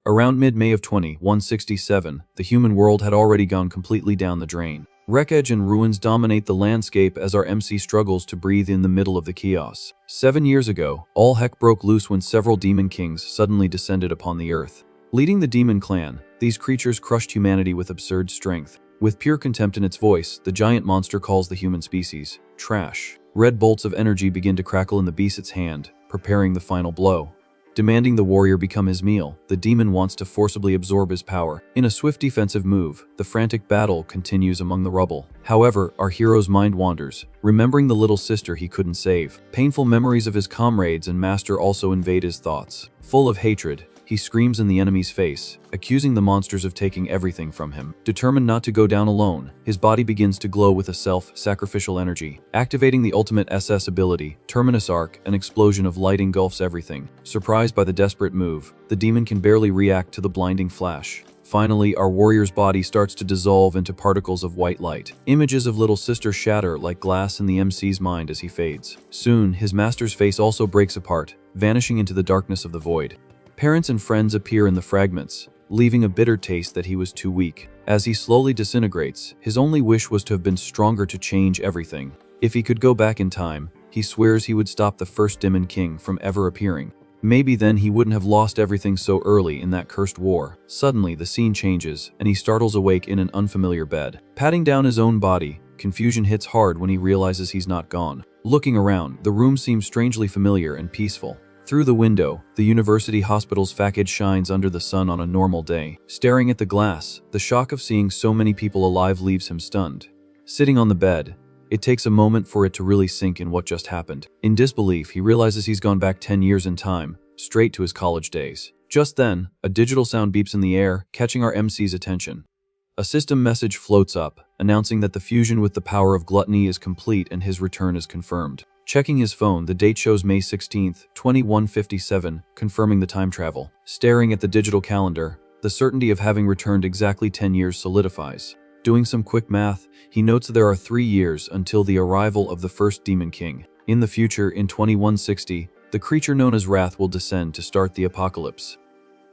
Around mid-May of 2167, the human world had already gone completely down the drain. Wreckage and ruins dominate the landscape as our MC struggles to breathe in the middle of the chaos. 7 years ago, all heck broke loose when several demon kings suddenly descended upon the earth. Leading the demon clan, these creatures crushed humanity with absurd strength. With pure contempt in its voice, the giant monster calls the human species trash. Red bolts of energy begin to crackle in the beast's hand, preparing the final blow. Demanding the warrior become his meal, the demon wants to forcibly absorb his power. In a swift defensive move, the frantic battle continues among the rubble. However, our hero's mind wanders, remembering the little sister he couldn't save. Painful memories of his comrades and master also invade his thoughts. Full of hatred, he screams in the enemy's face, accusing the monsters of taking everything from him. Determined not to go down alone, his body begins to glow with a self-sacrificial energy. Activating the ultimate SS ability, Terminus Arc, an explosion of light engulfs everything. Surprised by the desperate move, the demon can barely react to the blinding flash. Finally, our warrior's body starts to dissolve into particles of white light. Images of little sister shatter like glass in the MC's mind as he fades. Soon, his master's face also breaks apart, vanishing into the darkness of the void. Parents and friends appear in the fragments, leaving a bitter taste that he was too weak. As he slowly disintegrates, his only wish was to have been stronger to change everything. If he could go back in time, he swears he would stop the first Demon King from ever appearing. Maybe then he wouldn't have lost everything so early in that cursed war. Suddenly, the scene changes, and he startles awake in an unfamiliar bed. Patting down his own body, confusion hits hard when he realizes he's not gone. Looking around, the room seems strangely familiar and peaceful. Through the window, the university hospital's facade shines under the sun on a normal day. Staring at the glass, the shock of seeing so many people alive leaves him stunned. Sitting on the bed, it takes a moment for it to really sink in what just happened. In disbelief, he realizes he's gone back 10 years in time, straight to his college days. Just then, a digital sound beeps in the air, catching our MC's attention. A system message floats up, announcing that the fusion with the power of gluttony is complete and his return is confirmed. Checking his phone, the date shows May 16th, 2157, confirming the time travel. Staring at the digital calendar, the certainty of having returned exactly 10 years solidifies. Doing some quick math, he notes there are 3 years until the arrival of the first Demon King. In the future, in 2160, the creature known as Wrath will descend to start the apocalypse.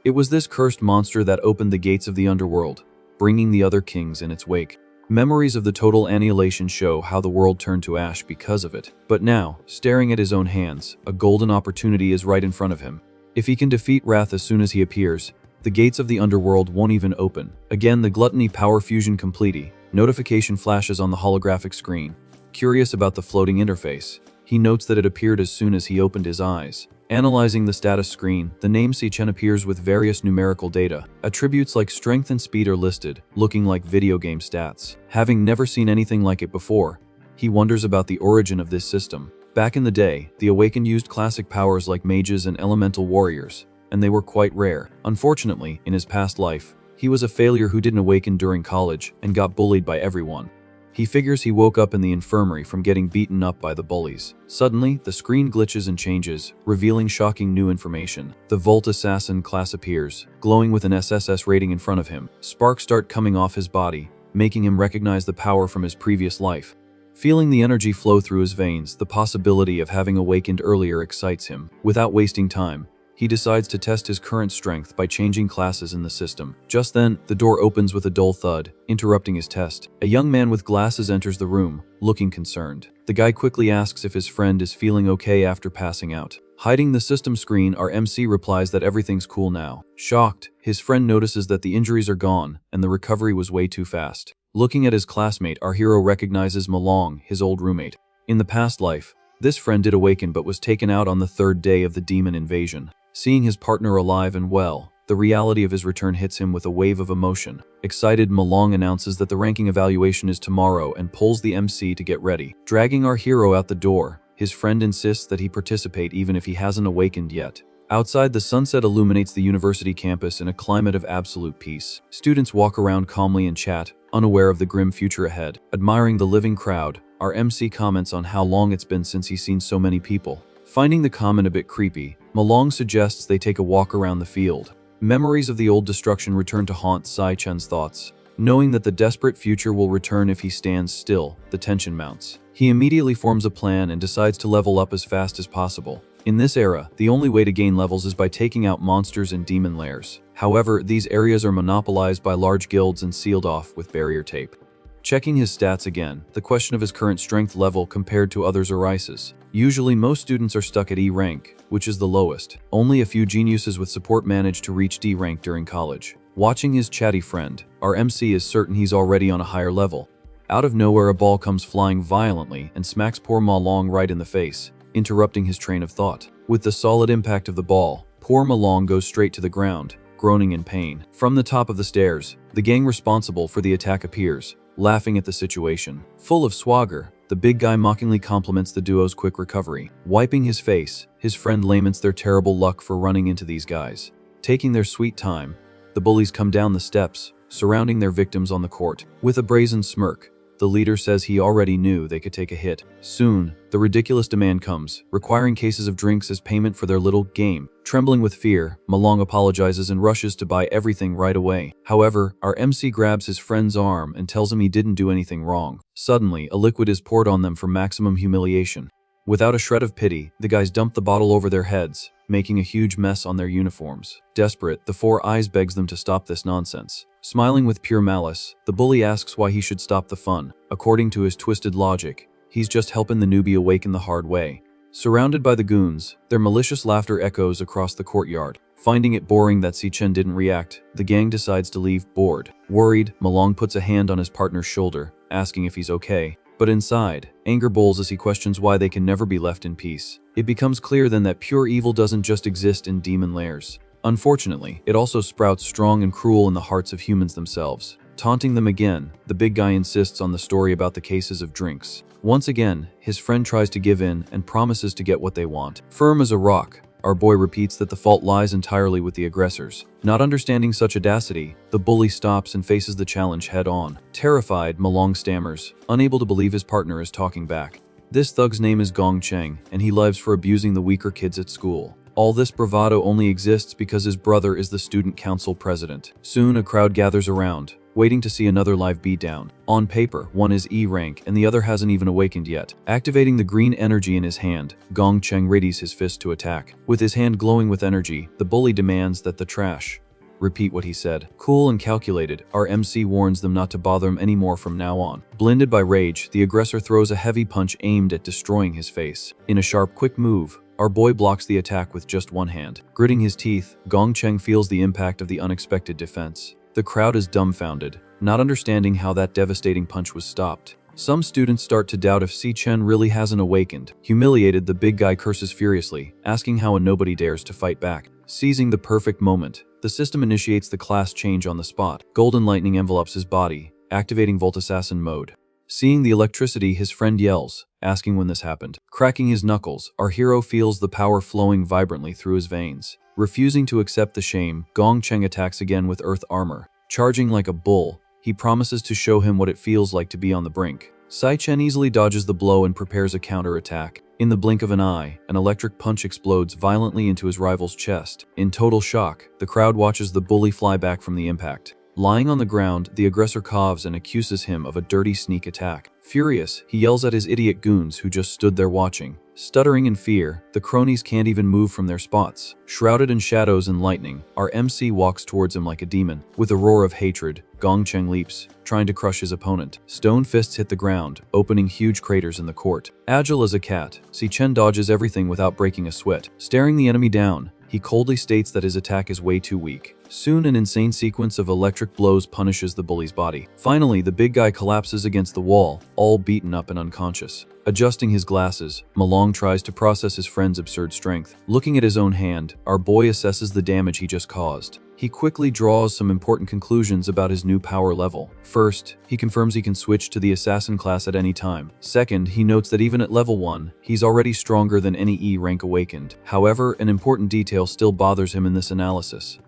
It was this cursed monster that opened the gates of the underworld, bringing the other kings in its wake. Memories of the total annihilation show how the world turned to ash because of it. But now, staring at his own hands, a golden opportunity is right in front of him. If he can defeat Wrath as soon as he appears, the gates of the underworld won't even open. Again, the gluttony power fusion complete. Notification flashes on the holographic screen. Curious about the floating interface, he notes that it appeared as soon as he opened his eyes. Analyzing the status screen, the name Sichen appears with various numerical data. Attributes like strength and speed are listed, looking like video game stats. Having never seen anything like it before, he wonders about the origin of this system. Back in the day, the Awakened used classic powers like mages and elemental warriors, and they were quite rare. Unfortunately, in his past life, he was a failure who didn't awaken during college and got bullied by everyone. He figures he woke up in the infirmary from getting beaten up by the bullies. Suddenly, the screen glitches and changes, revealing shocking new information. The Volt Assassin class appears, glowing with an SSS rating in front of him. Sparks start coming off his body, making him recognize the power from his previous life. Feeling the energy flow through his veins, the possibility of having awakened earlier excites him. Without wasting time, he decides to test his current strength by changing classes in the system. Just then, the door opens with a dull thud, interrupting his test. A young man with glasses enters the room, looking concerned. The guy quickly asks if his friend is feeling okay after passing out. Hiding the system screen, our MC replies that everything's cool now. Shocked, his friend notices that the injuries are gone and the recovery was way too fast. Looking at his classmate, our hero recognizes Malong, his old roommate. In the past life, this friend did awaken but was taken out on the 3rd day of the demon invasion. Seeing his partner alive and well, the reality of his return hits him with a wave of emotion. Excited, Malong announces that the ranking evaluation is tomorrow and pulls the MC to get ready. Dragging our hero out the door, his friend insists that he participate even if he hasn't awakened yet. Outside, the sunset illuminates the university campus in a climate of absolute peace. Students walk around calmly and chat, unaware of the grim future ahead. Admiring the living crowd, our MC comments on how long it's been since he's seen so many people. Finding the comment a bit creepy, Malong suggests they take a walk around the field. Memories of the old destruction return to haunt Sai Chen's thoughts. Knowing that the desperate future will return if he stands still, the tension mounts. He immediately forms a plan and decides to level up as fast as possible. In this era, the only way to gain levels is by taking out monsters in demon lairs. However, these areas are monopolized by large guilds and sealed off with barrier tape. Checking his stats again, the question of his current strength level compared to others arises. Usually most students are stuck at E rank, which is the lowest. Only a few geniuses with support manage to reach D rank during college. Watching his chatty friend, our MC is certain he's already on a higher level. Out of nowhere, a ball comes flying violently and smacks poor Malong right in the face, interrupting his train of thought. With the solid impact of the ball, poor Malong goes straight to the ground, groaning in pain. From the top of the stairs, the gang responsible for the attack appears, laughing at the situation. Full of swagger, the big guy mockingly compliments the duo's quick recovery. Wiping his face, his friend laments their terrible luck for running into these guys. Taking their sweet time, the bullies come down the steps, surrounding their victims on the court. With a brazen smirk, the leader says he already knew they could take a hit. Soon, the ridiculous demand comes, requiring cases of drinks as payment for their little game. Trembling with fear, Malong apologizes and rushes to buy everything right away. However, our MC grabs his friend's arm and tells him he didn't do anything wrong. Suddenly, a liquid is poured on them for maximum humiliation. Without a shred of pity, the guys dump the bottle over their heads, making a huge mess on their uniforms. Desperate, the Four Eyes begs them to stop this nonsense. Smiling with pure malice, the bully asks why he should stop the fun. According to his twisted logic, he's just helping the newbie awaken the hard way. Surrounded by the goons, their malicious laughter echoes across the courtyard. Finding it boring that Si-chen didn't react, the gang decides to leave. Bored. Worried, Malong puts a hand on his partner's shoulder, asking if he's okay. But inside, anger boils as he questions why they can never be left in peace. It becomes clear then that pure evil doesn't just exist in demon lairs. Unfortunately, it also sprouts strong and cruel in the hearts of humans themselves. Taunting them again, the big guy insists on the story about the cases of drinks. Once again, his friend tries to give in and promises to get what they want. Firm as a rock, our boy repeats that the fault lies entirely with the aggressors. Not understanding such audacity, the bully stops and faces the challenge head-on. Terrified, Malong stammers, unable to believe his partner is talking back. This thug's name is Gong Ting, and he lives for abusing the weaker kids at school. All this bravado only exists because his brother is the student council president. Soon, a crowd gathers around, waiting to see another live beatdown. On paper, one is E rank and the other hasn't even awakened yet. Activating the green energy in his hand, Gong Ting readies his fist to attack. With his hand glowing with energy, the bully demands that the trash repeat what he said. Cool and calculated, our MC warns them not to bother him anymore from now on. Blinded by rage, the aggressor throws a heavy punch aimed at destroying his face. In a sharp, quick move, our boy blocks the attack with just one hand. Gritting his teeth, Gong Ting feels the impact of the unexpected defense. The crowd is dumbfounded, not understanding how that devastating punch was stopped. Some students start to doubt if Si-chen really hasn't awakened. Humiliated, the big guy curses furiously, asking how a nobody dares to fight back. Seizing the perfect moment, the system initiates the class change on the spot. Golden lightning envelops his body, activating Volt Assassin mode. Seeing the electricity, his friend yells, asking when this happened. Cracking his knuckles, our hero feels the power flowing vibrantly through his veins. Refusing to accept the shame, Gong Ting attacks again with earth armor. Charging like a bull, he promises to show him what it feels like to be on the brink. Si-chen easily dodges the blow and prepares a counter-attack. In the blink of an eye, an electric punch explodes violently into his rival's chest. In total shock, the crowd watches the bully fly back from the impact. Lying on the ground, the aggressor coughs and accuses him of a dirty sneak attack. Furious, he yells at his idiot goons who just stood there watching. Stuttering in fear, the cronies can't even move from their spots. Shrouded in shadows and lightning, our MC walks towards him like a demon. With a roar of hatred, Gong Ting leaps, trying to crush his opponent. Stone fists hit the ground, opening huge craters in the court. Agile as a cat, Si-chen dodges everything without breaking a sweat. Staring the enemy down, he coldly states that his attack is way too weak. Soon, an insane sequence of electric blows punishes the bully's body. Finally, the big guy collapses against the wall, all beaten up and unconscious. Adjusting his glasses, Malong tries to process his friend's absurd strength. Looking at his own hand, our boy assesses the damage he just caused. He quickly draws some important conclusions about his new power level. First, he confirms he can switch to the assassin class at any time. Second, he notes that even at level 1, he's already stronger than any E rank awakened. However, an important detail still bothers him in this analysis.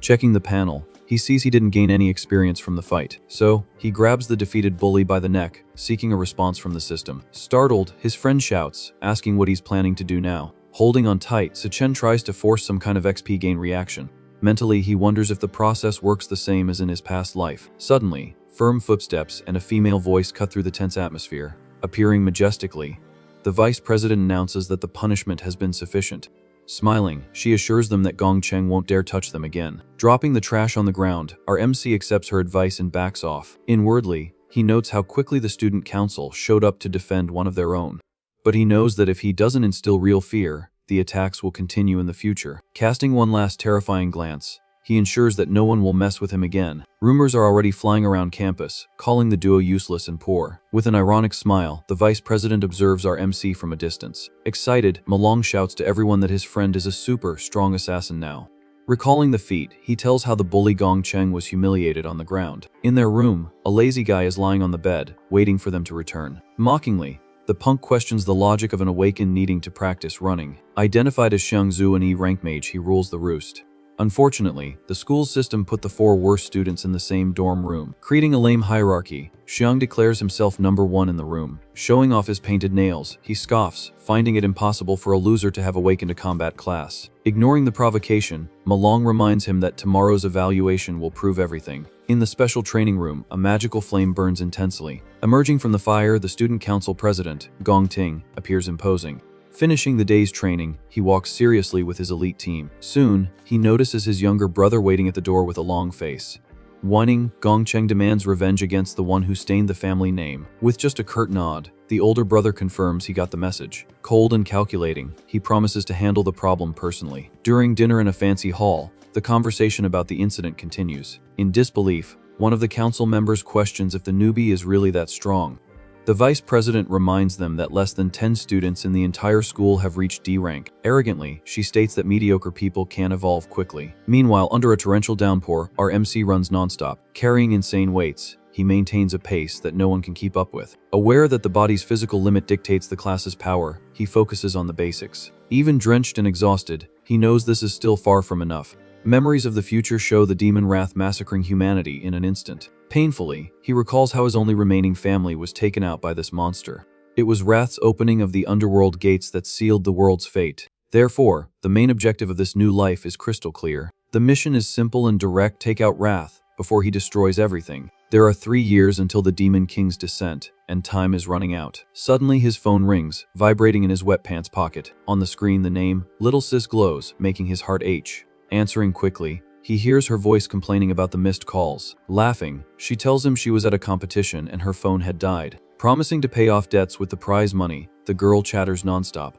Checking the panel, he sees he didn't gain any experience from the fight, so he grabs the defeated bully by the neck, seeking a response from the system. Startled, his friend shouts, asking what he's planning to do now. Holding on tight, Si-chen tries to force some kind of XP gain reaction. Mentally, he wonders if the process works the same as in his past life. Suddenly, firm footsteps and a female voice cut through the tense atmosphere. Appearing majestically, the vice president announces that the punishment has been sufficient. Smiling, she assures them that Gong Cheng won't dare touch them again. Dropping the trash on the ground, our MC accepts her advice and backs off. Inwardly, he notes how quickly the student council showed up to defend one of their own. But he knows that if he doesn't instill real fear, the attacks will continue in the future. Casting one last terrifying glance, he ensures that no one will mess with him again. Rumors are already flying around campus, calling the duo useless and poor. With an ironic smile, the vice president observes our MC from a distance. Excited, Malong shouts to everyone that his friend is a super strong assassin now. Recalling the feat, he tells how the bully Gong Cheng was humiliated on the ground. In their room, a lazy guy is lying on the bed, waiting for them to return. Mockingly, the punk questions the logic of an awakened needing to practice running. Identified as Xiangzhu, an E-rank mage, he rules the roost. Unfortunately, the school's system put the 4 worst students in the same dorm room, creating a lame hierarchy. Xiang declares himself number 1 in the room. Showing off his painted nails, he scoffs, finding it impossible for a loser to have awakened a combat class. Ignoring the provocation, Malong reminds him that tomorrow's evaluation will prove everything. In the special training room, a magical flame burns intensely. Emerging from the fire, the student council president, Gong Ting, appears imposing. Finishing the day's training, he walks seriously with his elite team. Soon, he notices his younger brother waiting at the door with a long face. Whining, Gong Cheng demands revenge against the one who stained the family name. With just a curt nod, the older brother confirms he got the message. Cold and calculating, he promises to handle the problem personally. During dinner in a fancy hall, the conversation about the incident continues. In disbelief, one of the council members questions if the newbie is really that strong. The vice president reminds them that less than 10 students in the entire school have reached D rank. Arrogantly, she states that mediocre people can evolve quickly. Meanwhile, under a torrential downpour, our MC runs nonstop. Carrying insane weights, he maintains a pace that no one can keep up with. Aware that the body's physical limit dictates the class's power, he focuses on the basics. Even drenched and exhausted, he knows this is still far from enough. Memories of the future show the demon Wrath massacring humanity in an instant. Painfully, he recalls how his only remaining family was taken out by this monster. It was Wrath's opening of the underworld gates that sealed the world's fate. Therefore, the main objective of this new life is crystal clear. The mission is simple and direct: take out Wrath before he destroys everything. There are 3 years until the Demon King's descent, and time is running out. Suddenly his phone rings, vibrating in his wet pants pocket. On the screen the name, Little Sis, glows, making his heart ache. Answering quickly, he hears her voice complaining about the missed calls. Laughing, she tells him she was at a competition and her phone had died. Promising to pay off debts with the prize money, the girl chatters nonstop.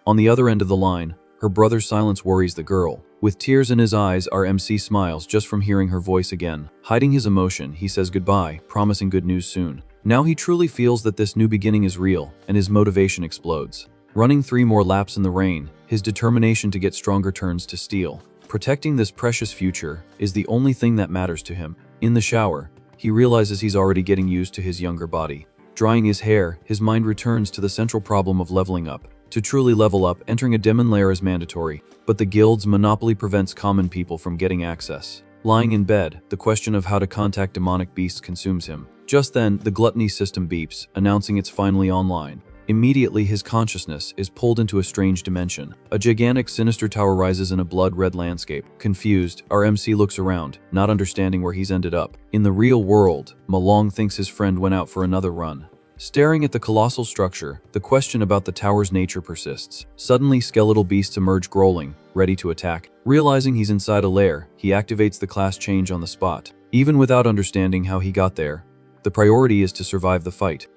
On the other end of the line, her brother's silence worries the girl. With tears in his eyes, our MC smiles just from hearing her voice again. Hiding his emotion, he says goodbye, promising good news soon. Now he truly feels that this new beginning is real, and his motivation explodes. Running 3 more laps in the rain, his determination to get stronger turns to steel. Protecting this precious future is the only thing that matters to him. In the shower, he realizes he's already getting used to his younger body. Drying his hair, his mind returns to the central problem of leveling up. To truly level up, entering a demon lair is mandatory, but the guild's monopoly prevents common people from getting access. Lying in bed, the question of how to contact demonic beasts consumes him. Just then, the gluttony system beeps, announcing it's finally online. Immediately, his consciousness is pulled into a strange dimension. A gigantic, sinister tower rises in a blood-red landscape. Confused, our MC looks around, not understanding where he's ended up. In the real world, Malong thinks his friend went out for another run. Staring at the colossal structure, the question about the tower's nature persists. Suddenly, skeletal beasts emerge growling, ready to attack. Realizing he's inside a lair, he activates the class change on the spot. Even without understanding how he got there, the priority is to survive the fight.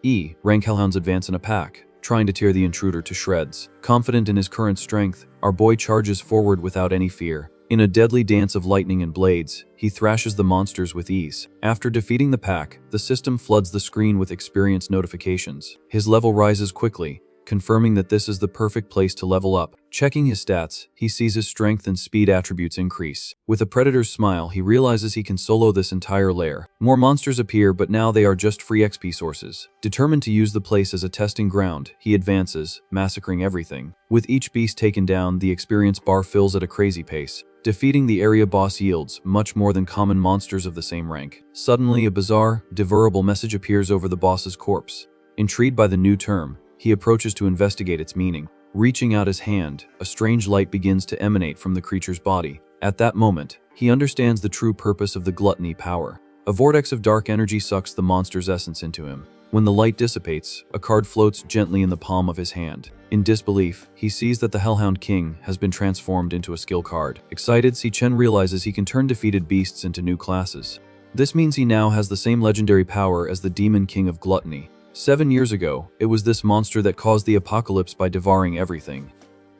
Rank hellhounds advance in a pack, trying to tear the intruder to shreds. Confident in his current strength, our boy charges forward without any fear. In a deadly dance of lightning and blades, he thrashes the monsters with ease. After defeating the pack, the system floods the screen with experience notifications. His level rises quickly, confirming that this is the perfect place to level up. Checking his stats, he sees his strength and speed attributes increase. With a predator's smile, he realizes he can solo this entire lair. More monsters appear, but now they are just free XP sources. Determined to use the place as a testing ground, he advances, massacring everything. With each beast taken down, the experience bar fills at a crazy pace. Defeating the area boss yields much more than common monsters of the same rank. Suddenly, a bizarre, devourable message appears over the boss's corpse. Intrigued by the new term, he approaches to investigate its meaning. Reaching out his hand, a strange light begins to emanate from the creature's body. At that moment, he understands the true purpose of the gluttony power. A vortex of dark energy sucks the monster's essence into him. When the light dissipates, a card floats gently in the palm of his hand. In disbelief, he sees that the Hellhound King has been transformed into a skill card. Excited, Si-Chen realizes he can turn defeated beasts into new classes. This means he now has the same legendary power as the Demon King of Gluttony. 7 years ago, it was this monster that caused the apocalypse by devouring everything.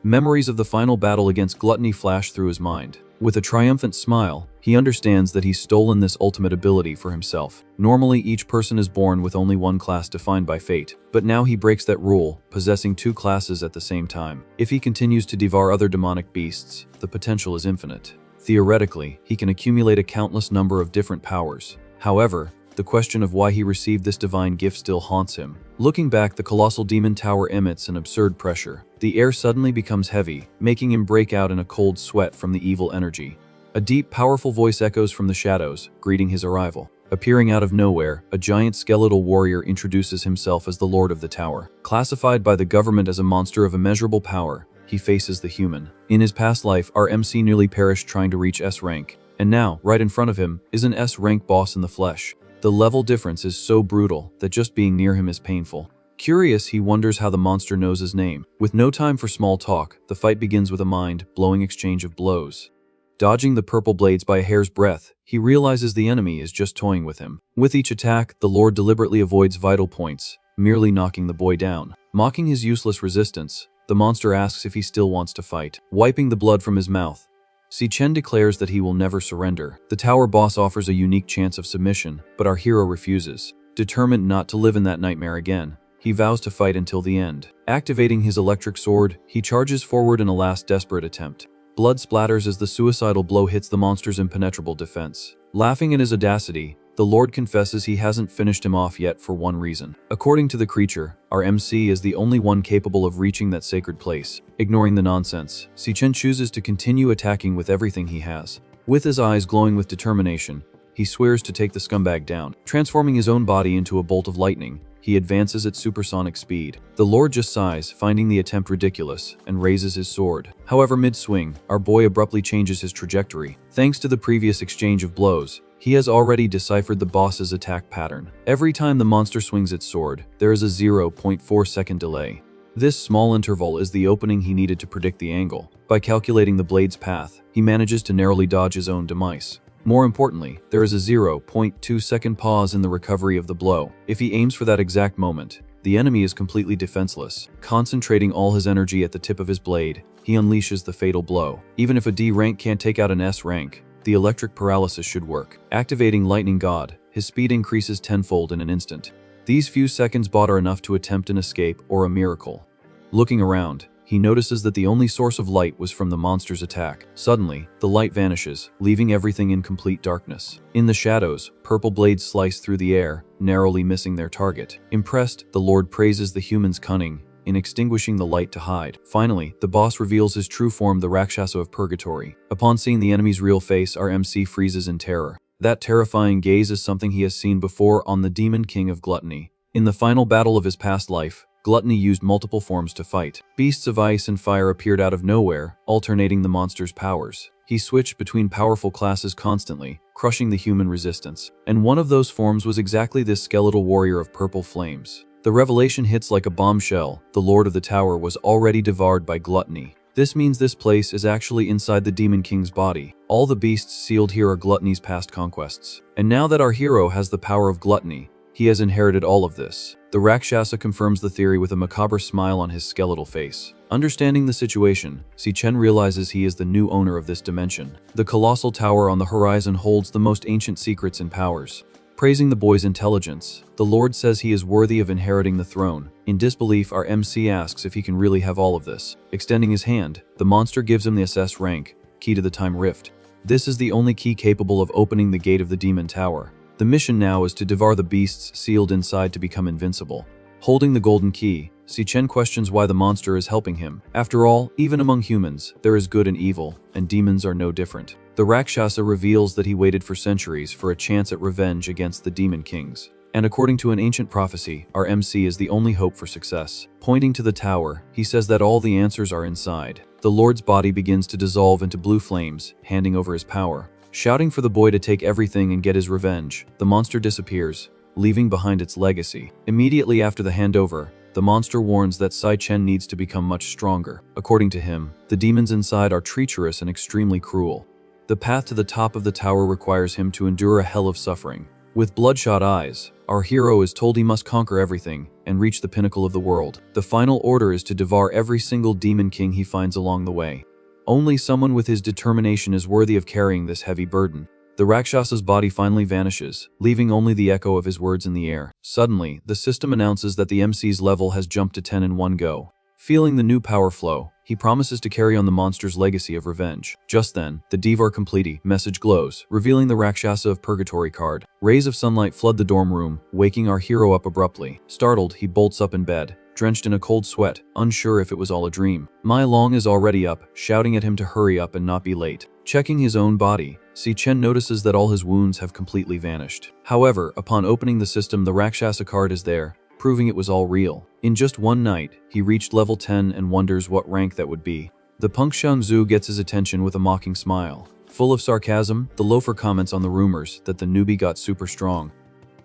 Memories of the final battle against Gluttony flash through his mind. With a triumphant smile, he understands that he's stolen this ultimate ability for himself. Normally, each person is born with only one class defined by fate, but now he breaks that rule, possessing 2 classes at the same time. If he continues to devour other demonic beasts, the potential is infinite. Theoretically, he can accumulate a countless number of different powers. However, the question of why he received this divine gift still haunts him. Looking back, the colossal demon tower emits an absurd pressure. The air suddenly becomes heavy, making him break out in a cold sweat from the evil energy. A deep, powerful voice echoes from the shadows, greeting his arrival. Appearing out of nowhere, a giant skeletal warrior introduces himself as the Lord of the Tower. Classified by the government as a monster of immeasurable power, he faces the human. In his past life, our MC nearly perished trying to reach S rank, and now, right in front of him, is an S rank boss in the flesh. The level difference is so brutal that just being near him is painful. Curious, he wonders how the monster knows his name. With no time for small talk, the fight begins with a mind-blowing exchange of blows. Dodging the purple blades by a hair's breadth, he realizes the enemy is just toying with him. With each attack, the Lord deliberately avoids vital points, merely knocking the boy down. Mocking his useless resistance, the monster asks if he still wants to fight. Wiping the blood from his mouth, Si-Chen declares that he will never surrender. The tower boss offers a unique chance of submission, but our hero refuses. Determined not to live in that nightmare again, he vows to fight until the end. Activating his electric sword, he charges forward in a last desperate attempt. Blood splatters as the suicidal blow hits the monster's impenetrable defense. Laughing at his audacity, the Lord confesses he hasn't finished him off yet for one reason. According to the creature, our MC is the only one capable of reaching that sacred place. Ignoring the nonsense, Si-Chen chooses to continue attacking with everything he has. With his eyes glowing with determination, he swears to take the scumbag down. Transforming his own body into a bolt of lightning, he advances at supersonic speed. The Lord just sighs, finding the attempt ridiculous, and raises his sword. However, mid-swing, our boy abruptly changes his trajectory. Thanks to the previous exchange of blows, he has already deciphered the boss's attack pattern. Every time the monster swings its sword, there is a 0.4-second delay. This small interval is the opening he needed to predict the angle. By calculating the blade's path, he manages to narrowly dodge his own demise. More importantly, there is a 0.2-second pause in the recovery of the blow. If he aims for that exact moment, the enemy is completely defenseless. Concentrating all his energy at the tip of his blade, he unleashes the fatal blow. Even if a D rank can't take out an S rank, the electric paralysis should work. Activating Lightning God, his speed increases tenfold in an instant. These few seconds bought are enough to attempt an escape or a miracle. Looking around, he notices that the only source of light was from the monster's attack. Suddenly, the light vanishes, leaving everything in complete darkness. In the shadows, purple blades slice through the air, narrowly missing their target. Impressed, the Lord praises the human's cunning in extinguishing the light to hide. Finally, the boss reveals his true form, the Rakshasa of Purgatory. Upon seeing the enemy's real face, our MC freezes in terror. That terrifying gaze is something he has seen before on the Demon King of Gluttony. In the final battle of his past life, Gluttony used multiple forms to fight. Beasts of ice and fire appeared out of nowhere, alternating the monster's powers. He switched between powerful classes constantly, crushing the human resistance. And one of those forms was exactly this skeletal warrior of purple flames. The revelation hits like a bombshell. The Lord of the Tower was already devoured by Gluttony. This means this place is actually inside the Demon King's body. All the beasts sealed here are Gluttony's past conquests. And now that our hero has the power of Gluttony, he has inherited all of this. The Rakshasa confirms the theory with a macabre smile on his skeletal face. Understanding the situation, Si-Chen realizes he is the new owner of this dimension. The colossal tower on the horizon holds the most ancient secrets and powers. Praising the boy's intelligence, the Lord says he is worthy of inheriting the throne. In disbelief, our MC asks if he can really have all of this. Extending his hand, the monster gives him the SS rank, key to the Time Rift. This is the only key capable of opening the gate of the Demon Tower. The mission now is to devour the beasts sealed inside to become invincible. Holding the golden key, Si-Chen questions why the monster is helping him. After all, even among humans, there is good and evil, and demons are no different. The Rakshasa reveals that he waited for centuries for a chance at revenge against the Demon Kings. And according to an ancient prophecy, our MC is the only hope for success. Pointing to the tower, he says that all the answers are inside. The Lord's body begins to dissolve into blue flames, handing over his power. Shouting for the boy to take everything and get his revenge, the monster disappears, leaving behind its legacy. Immediately after the handover, the monster warns that Sai Chen needs to become much stronger. According to him, the demons inside are treacherous and extremely cruel. The path to the top of the tower requires him to endure a hell of suffering. With bloodshot eyes, our hero is told he must conquer everything and reach the pinnacle of the world. The final order is to devour every single demon king he finds along the way. Only someone with his determination is worthy of carrying this heavy burden. The Rakshasa's body finally vanishes, leaving only the echo of his words in the air. Suddenly, the system announces that the MC's level has jumped to 10 in one go. Feeling the new power flow, he promises to carry on the monster's legacy of revenge. Just then, the Devar Complete message glows, revealing the Rakshasa of Purgatory card. Rays of sunlight flood the dorm room, waking our hero up abruptly. Startled, he bolts up in bed, drenched in a cold sweat, unsure if it was all a dream. Malong is already up, shouting at him to hurry up and not be late. Checking his own body, Si Chen notices that all his wounds have completely vanished. However, upon opening the system, the Rakshasa card is there, proving it was all real. In just one night, he reached level 10 and wonders what rank that would be. The punk Xiangzhu gets his attention with a mocking smile. Full of sarcasm, the loafer comments on the rumors that the newbie got super strong.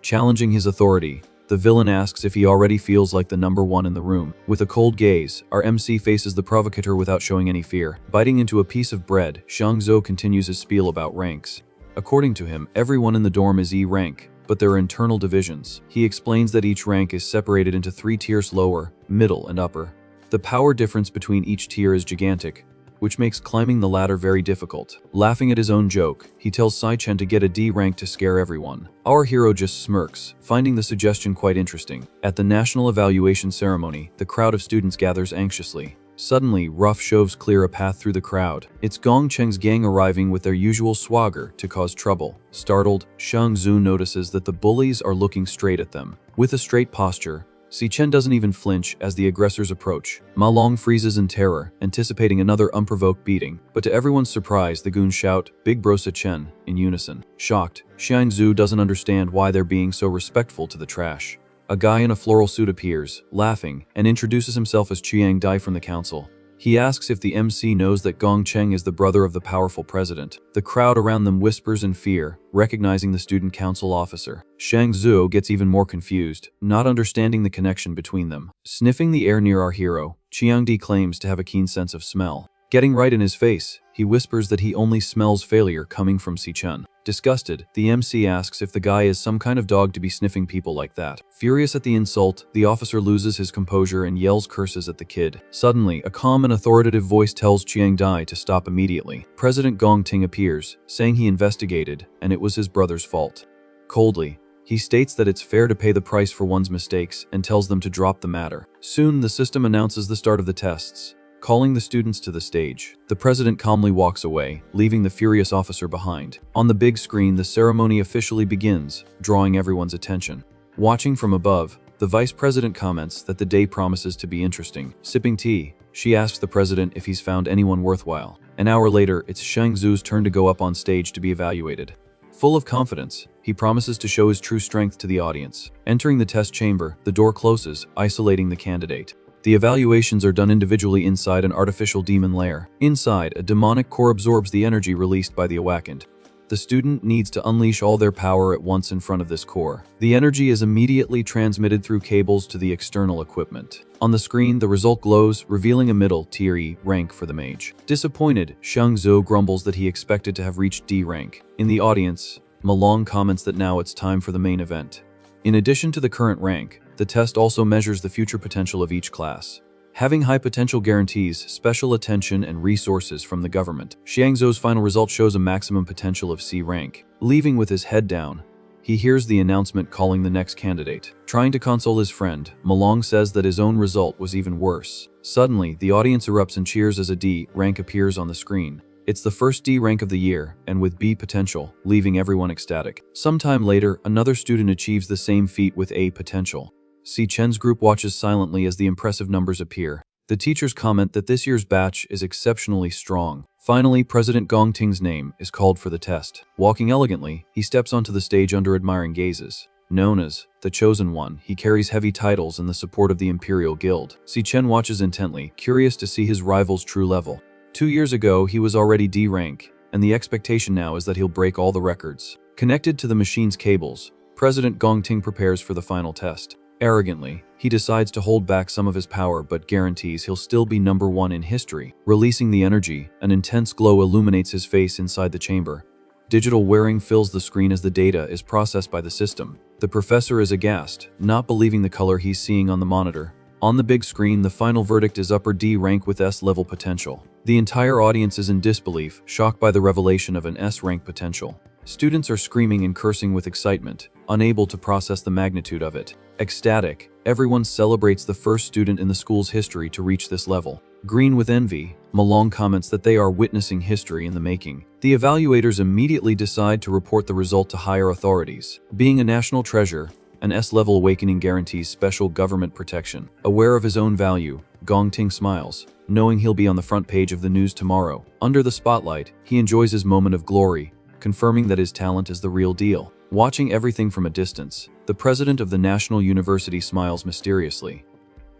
Challenging his authority, the villain asks if he already feels like the number one in the room. With a cold gaze, our MC faces the provocateur without showing any fear. Biting into a piece of bread, Xiangzhu continues his spiel about ranks. According to him, everyone in the dorm is E rank, but there are internal divisions. He explains that each rank is separated into 3 tiers: lower, middle, and upper. The power difference between each tier is gigantic, which makes climbing the ladder very difficult. Laughing at his own joke, he tells Sai Chen to get a D rank to scare everyone. Our hero just smirks, finding the suggestion quite interesting. At the national evaluation ceremony, the crowd of students gathers anxiously. Suddenly, rough shoves clear a path through the crowd. It's Gong Cheng's gang arriving with their usual swagger to cause trouble. Startled, Xiangzhu notices that the bullies are looking straight at them. With a straight posture, Si Chen doesn't even flinch as the aggressors approach. Malong freezes in terror, anticipating another unprovoked beating. But to everyone's surprise, the goons shout, "Big bro Si Chen," in unison. Shocked, Xiangzhu doesn't understand why they're being so respectful to the trash. A guy in a floral suit appears, laughing, and introduces himself as Chiang Dai from the council. He asks if the MC knows that Gong Cheng is the brother of the powerful president. The crowd around them whispers in fear, recognizing the student council officer. Xiangzhu gets even more confused, not understanding the connection between them. Sniffing the air near our hero, Chiang Di claims to have a keen sense of smell. Getting right in his face, he whispers that he only smells failure coming from Si Chen. Disgusted, the MC asks if the guy is some kind of dog to be sniffing people like that. Furious at the insult, the officer loses his composure and yells curses at the kid. Suddenly, a calm and authoritative voice tells Chiang Dai to stop immediately. President Gong Ting appears, saying he investigated, and it was his brother's fault. Coldly, he states that it's fair to pay the price for one's mistakes and tells them to drop the matter. Soon, the system announces the start of the tests. Calling the students to the stage, the president calmly walks away, leaving the furious officer behind. On the big screen, the ceremony officially begins, drawing everyone's attention. Watching from above, the vice president comments that the day promises to be interesting. Sipping tea, she asks the president if he's found anyone worthwhile. An hour later, it's Xiangzhu's turn to go up on stage to be evaluated. Full of confidence, he promises to show his true strength to the audience. Entering the test chamber, the door closes, isolating the candidate. The evaluations are done individually inside an artificial demon lair. Inside, a demonic core absorbs the energy released by the awakened. The student needs to unleash all their power at once in front of this core. The energy is immediately transmitted through cables to the external equipment. On the screen, the result glows, revealing a middle tier E rank for the mage. Disappointed, Xiangzhu grumbles that he expected to have reached D rank. In the audience, Malong comments that now it's time for the main event. In addition to the current rank, the test also measures the future potential of each class. Having high potential guarantees special attention and resources from the government. Xiangzhu's final result shows a maximum potential of C rank. Leaving with his head down, he hears the announcement calling the next candidate. Trying to console his friend, Malong says that his own result was even worse. Suddenly, the audience erupts and cheers as a D rank appears on the screen. It's the first D rank of the year, and with B potential, leaving everyone ecstatic. Sometime later, another student achieves the same feat with A potential. Si Chen's group watches silently as the impressive numbers appear. The teachers comment that this year's batch is exceptionally strong. Finally, President Gong Ting's name is called for the test. Walking elegantly, he steps onto the stage under admiring gazes. Known as the Chosen One, he carries heavy titles and the support of the Imperial Guild. Si Chen watches intently, curious to see his rival's true level. 2 years ago, he was already D rank, and the expectation now is that he'll break all the records. Connected to the machine's cables, President Gong Ting prepares for the final test. Arrogantly, he decides to hold back some of his power but guarantees he'll still be number one in history. Releasing the energy, an intense glow illuminates his face inside the chamber. Digital wearing fills the screen as the data is processed by the system. The professor is aghast, not believing the color he's seeing on the monitor. On the big screen, the final verdict is upper D rank with S-level potential. The entire audience is in disbelief, shocked by the revelation of an S-rank potential. Students are screaming and cursing with excitement, unable to process the magnitude of it. Ecstatic, everyone celebrates the first student in the school's history to reach this level. Green with envy, Malong comments that they are witnessing history in the making. The evaluators immediately decide to report the result to higher authorities. Being a national treasure, an S-level awakening guarantees special government protection. Aware of his own value, Gong Ting smiles, knowing he'll be on the front page of the news tomorrow. Under the spotlight, he enjoys his moment of glory, confirming that his talent is the real deal. Watching everything from a distance, the president of the National University smiles mysteriously.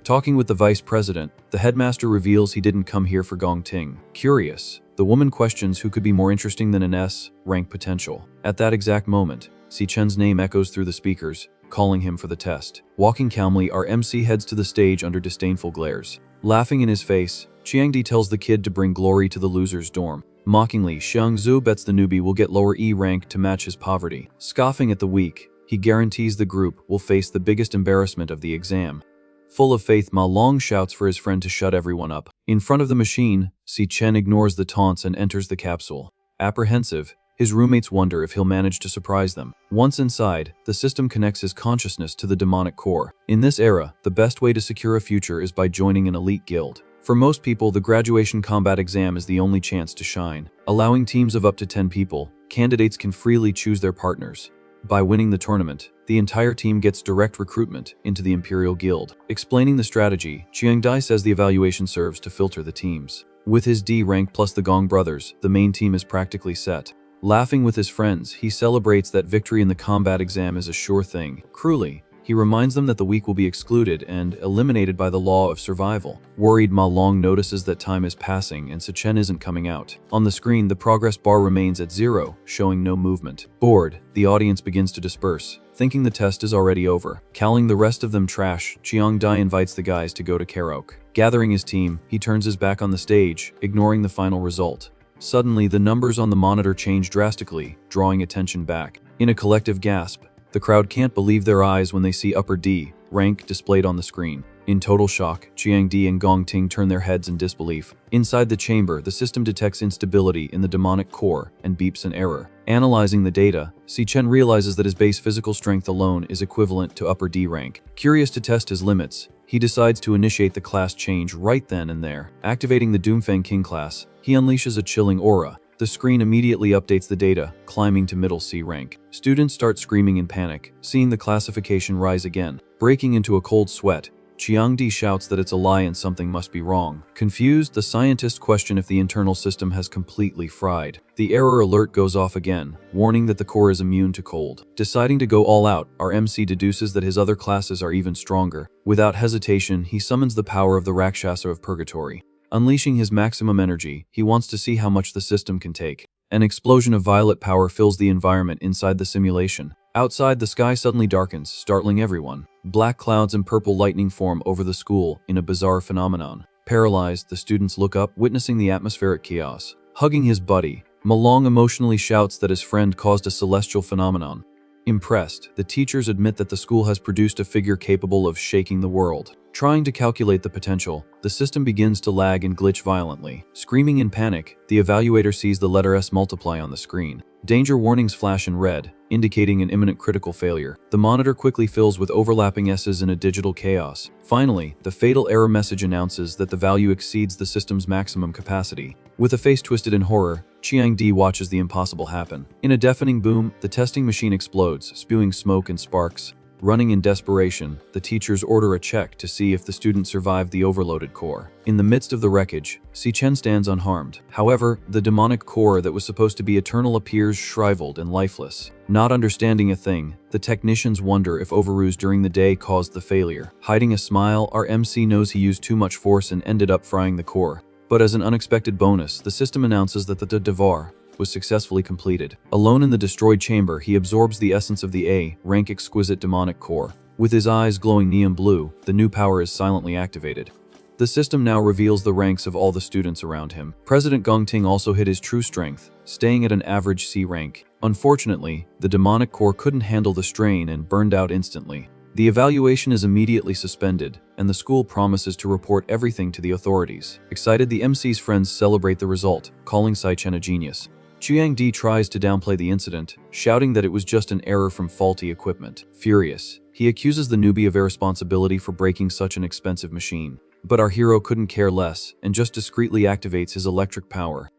Talking with the vice president, the headmaster reveals he didn't come here for Gong Ting. Curious, the woman questions who could be more interesting than an S-rank potential. At that exact moment, Si Chen's name echoes through the speakers, calling him for the test. Walking calmly, our MC heads to the stage under disdainful glares. Laughing in his face, Chiangdi tells the kid to bring glory to the loser's dorm. Mockingly, Xiangzhu bets the newbie will get lower E rank to match his poverty. Scoffing at the weak, he guarantees the group will face the biggest embarrassment of the exam. Full of faith, Malong shouts for his friend to shut everyone up. In front of the machine, Si Chen ignores the taunts and enters the capsule. Apprehensive, his roommates wonder if he'll manage to surprise them. Once inside, the system connects his consciousness to the demonic core. In this era, the best way to secure a future is by joining an elite guild. For most people, the graduation combat exam is the only chance to shine. Allowing teams of up to 10 people, candidates can freely choose their partners. By winning the tournament, the entire team gets direct recruitment into the Imperial Guild. Explaining the strategy, Chiangdai says the evaluation serves to filter the teams. With his D rank plus the Gong brothers, the main team is practically set. Laughing with his friends, he celebrates that victory in the combat exam is a sure thing. Cruelly, he reminds them that the weak will be excluded and eliminated by the law of survival. Worried, Malong notices that time is passing and Si Chen isn't coming out. On the screen, the progress bar remains at 0, showing no movement. Bored, the audience begins to disperse, thinking the test is already over. Calling the rest of them trash, Chiangdai invites the guys to go to karaoke. Gathering his team, he turns his back on the stage, ignoring the final result. Suddenly, the numbers on the monitor change drastically, drawing attention back. In a collective gasp, the crowd can't believe their eyes when they see upper D rank displayed on the screen. In total shock, Chiangdi and Gong Ting turn their heads in disbelief. Inside the chamber, the system detects instability in the demonic core and beeps an error. Analyzing the data, Si Chen realizes that his base physical strength alone is equivalent to upper D rank. Curious to test his limits, he decides to initiate the class change right then and there. Activating the Doomfang King class, he unleashes a chilling aura. The screen immediately updates the data, climbing to middle C rank. Students start screaming in panic, seeing the classification rise again. Breaking into a cold sweat, Chiangdi shouts that it's a lie and something must be wrong. Confused, the scientists question if the internal system has completely fried. The error alert goes off again, warning that the core is immune to cold. Deciding to go all out, our MC deduces that his other classes are even stronger. Without hesitation, he summons the power of the Rakshasa of Purgatory. Unleashing his maximum energy, he wants to see how much the system can take. An explosion of violet power fills the environment inside the simulation. Outside, the sky suddenly darkens, startling everyone. Black clouds and purple lightning form over the school in a bizarre phenomenon. Paralyzed, the students look up, witnessing the atmospheric chaos. Hugging his buddy, Malong emotionally shouts that his friend caused a celestial phenomenon. Impressed, the teachers admit that the school has produced a figure capable of shaking the world. Trying to calculate the potential, the system begins to lag and glitch violently. Screaming in panic, the evaluator sees the letter S multiply on the screen. Danger warnings flash in red, indicating an imminent critical failure. The monitor quickly fills with overlapping S's in a digital chaos. Finally, the fatal error message announces that the value exceeds the system's maximum capacity. With a face twisted in horror, Chiangdi watches the impossible happen. In a deafening boom, the testing machine explodes, spewing smoke and sparks. Running in desperation, the teachers order a check to see if the student survived the overloaded core. In the midst of the wreckage, Si Chen stands unharmed. However, the demonic core that was supposed to be eternal appears shriveled and lifeless. Not understanding a thing, the technicians wonder if overuse during the day caused the failure. Hiding a smile, our MC knows he used too much force and ended up frying the core. But as an unexpected bonus, the system announces that the Devourer, was successfully completed. Alone in the destroyed chamber, he absorbs the essence of the A-rank exquisite demonic core. With his eyes glowing neon blue, the new power is silently activated. The system now reveals the ranks of all the students around him. President Gong Ting also hit his true strength, staying at an average C rank. Unfortunately, the demonic core couldn't handle the strain and burned out instantly. The evaluation is immediately suspended, and the school promises to report everything to the authorities. Excited, the MC's friends celebrate the result, calling Sai Chen a genius. Chiang Di tries to downplay the incident, shouting that it was just an error from faulty equipment. Furious, he accuses the newbie of irresponsibility for breaking such an expensive machine. But our hero couldn't care less, and just discreetly activates his electric power.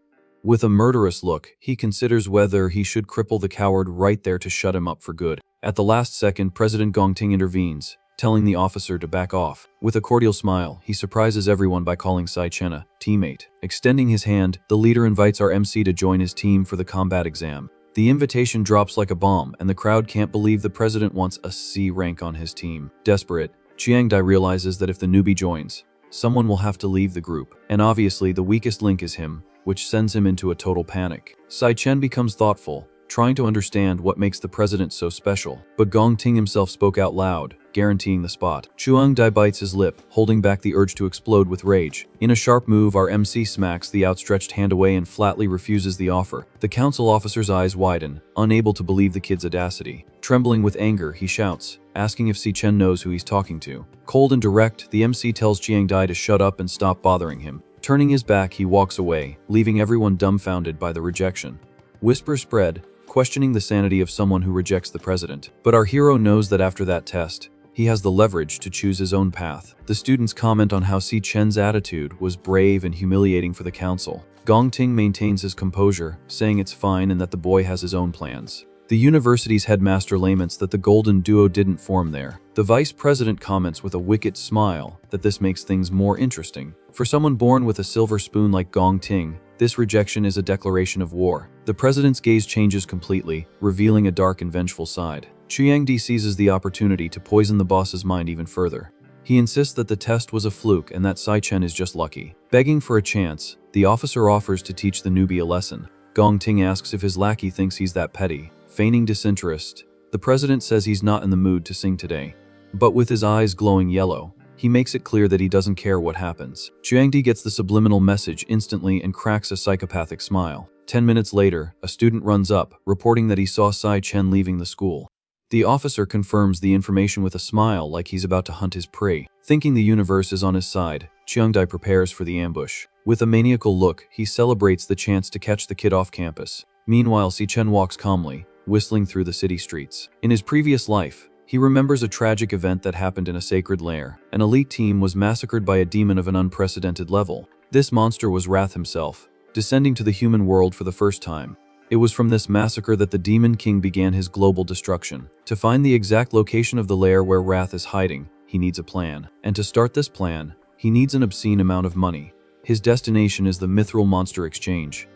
With a murderous look, he considers whether he should cripple the coward right there to shut him up for good. At the last second, President Gong Ting intervenes, telling the officer to back off. With a cordial smile, he surprises everyone by calling Sai Chen a teammate. Extending his hand, the leader invites our MC to join his team for the combat exam. The invitation drops like a bomb, and the crowd can't believe the president wants a C rank on his team. Desperate, Chiang Di realizes that if the newbie joins, someone will have to leave the group, and obviously the weakest link is him, which sends him into a total panic. Sai Chen becomes thoughtful, trying to understand what makes the president so special, but Gong Ting himself spoke out loud, guaranteeing the spot. Chiang Di bites his lip, holding back the urge to explode with rage. In a sharp move, our MC smacks the outstretched hand away and flatly refuses the offer. The council officer's eyes widen, unable to believe the kid's audacity. Trembling with anger, he shouts, asking if Si Chen knows who he's talking to. Cold and direct, the MC tells Chiang Di to shut up and stop bothering him. Turning his back, he walks away, leaving everyone dumbfounded by the rejection. Whispers spread, questioning the sanity of someone who rejects the president. But our hero knows that after that test, he has the leverage to choose his own path. The students comment on how Si Chen's attitude was brave and humiliating for the council. Gong Ting maintains his composure, saying it's fine and that the boy has his own plans. The university's headmaster laments that the golden duo didn't form there. The vice president comments with a wicked smile that this makes things more interesting. For someone born with a silver spoon like Gong Ting, this rejection is a declaration of war. The president's gaze changes completely, revealing a dark and vengeful side. Chiang Di seizes the opportunity to poison the boss's mind even further. He insists that the test was a fluke and that Sai Chen is just lucky. Begging for a chance, the officer offers to teach the newbie a lesson. Gong Ting asks if his lackey thinks he's that petty. Feigning disinterest, the president says he's not in the mood to sing today. But with his eyes glowing yellow, he makes it clear that he doesn't care what happens. Chiang Di gets the subliminal message instantly and cracks a psychopathic smile. 10 minutes later, a student runs up, reporting that he saw Sai Chen leaving the school. The officer confirms the information with a smile like he's about to hunt his prey. Thinking the universe is on his side, Chiang Di prepares for the ambush. With a maniacal look, he celebrates the chance to catch the kid off campus. Meanwhile, Si Chen walks calmly, whistling through the city streets. In his previous life, he remembers a tragic event that happened in a sacred lair. An elite team was massacred by a demon of an unprecedented level. This monster was Wrath himself, descending to the human world for the first time. It was from this massacre that the Demon King began his global destruction. To find the exact location of the lair where Wrath is hiding, he needs a plan. And to start this plan, he needs an obscene amount of money. His destination is the Mithril Monster Exchange,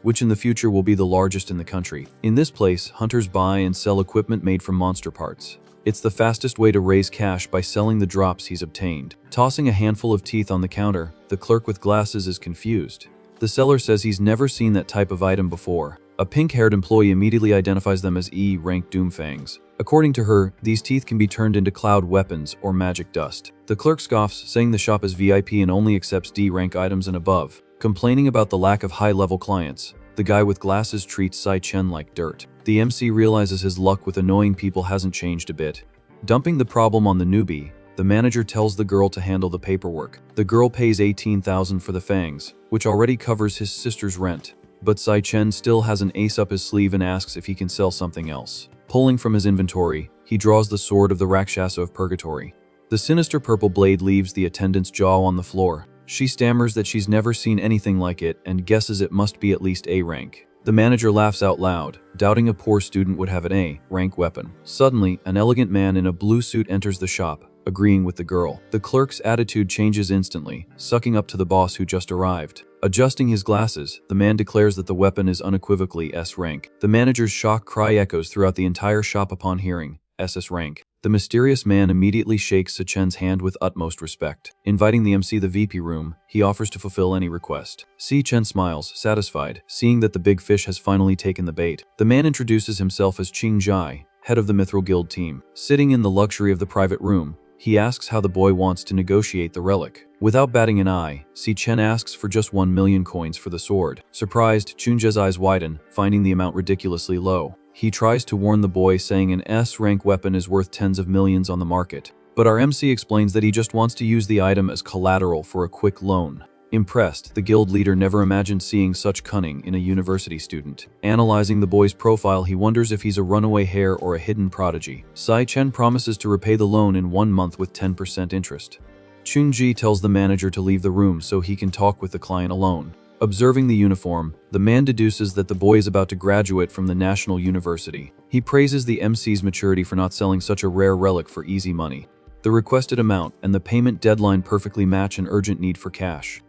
which in the future will be the largest in the country. In this place, hunters buy and sell equipment made from monster parts. It's the fastest way to raise cash by selling the drops he's obtained. Tossing a handful of teeth on the counter, the clerk with glasses is confused. The seller says he's never seen that type of item before. A pink-haired employee immediately identifies them as E-rank Doomfangs. According to her, these teeth can be turned into cloud weapons or magic dust. The clerk scoffs, saying the shop is VIP and only accepts D-rank items and above. Complaining about the lack of high-level clients, the guy with glasses treats Sai Chen like dirt. The MC realizes his luck with annoying people hasn't changed a bit. Dumping the problem on the newbie, the manager tells the girl to handle the paperwork. The girl pays 18,000 for the fangs, which already covers his sister's rent. But Sai Chen still has an ace up his sleeve and asks if he can sell something else. Pulling from his inventory, he draws the sword of the Rakshasa of Purgatory. The sinister purple blade leaves the attendant's jaw on the floor. She stammers that she's never seen anything like it and guesses it must be at least A rank. The manager laughs out loud, doubting a poor student would have an A rank weapon. Suddenly, an elegant man in a blue suit enters the shop, agreeing with the girl. The clerk's attitude changes instantly, sucking up to the boss who just arrived. Adjusting his glasses, the man declares that the weapon is unequivocally S rank. The manager's shock cry echoes throughout the entire shop upon hearing, SS rank. The mysterious man immediately shakes Si-chen's hand with utmost respect. Inviting the MC the VP room, he offers to fulfill any request. Si-chen smiles, satisfied, seeing that the big fish has finally taken the bait. The man introduces himself as Qing Jai, head of the Mithril Guild team. Sitting in the luxury of the private room, he asks how the boy wants to negotiate the relic. Without batting an eye, Si-chen asks for just 1,000,000 coins for the sword. Surprised, Chunja's eyes widen, finding the amount ridiculously low. He tries to warn the boy, saying an S-rank weapon is worth tens of millions on the market. But our MC explains that he just wants to use the item as collateral for a quick loan. Impressed, the guild leader never imagined seeing such cunning in a university student. Analyzing the boy's profile, he wonders if he's a runaway hare or a hidden prodigy. Si-chen promises to repay the loan in 1 month with 10% interest. Chun-ji tells the manager to leave the room so he can talk with the client alone. Observing the uniform, the man deduces that the boy is about to graduate from the National University. He praises the MC's maturity for not selling such a rare relic for easy money. The requested amount and the payment deadline perfectly match an urgent need for cash.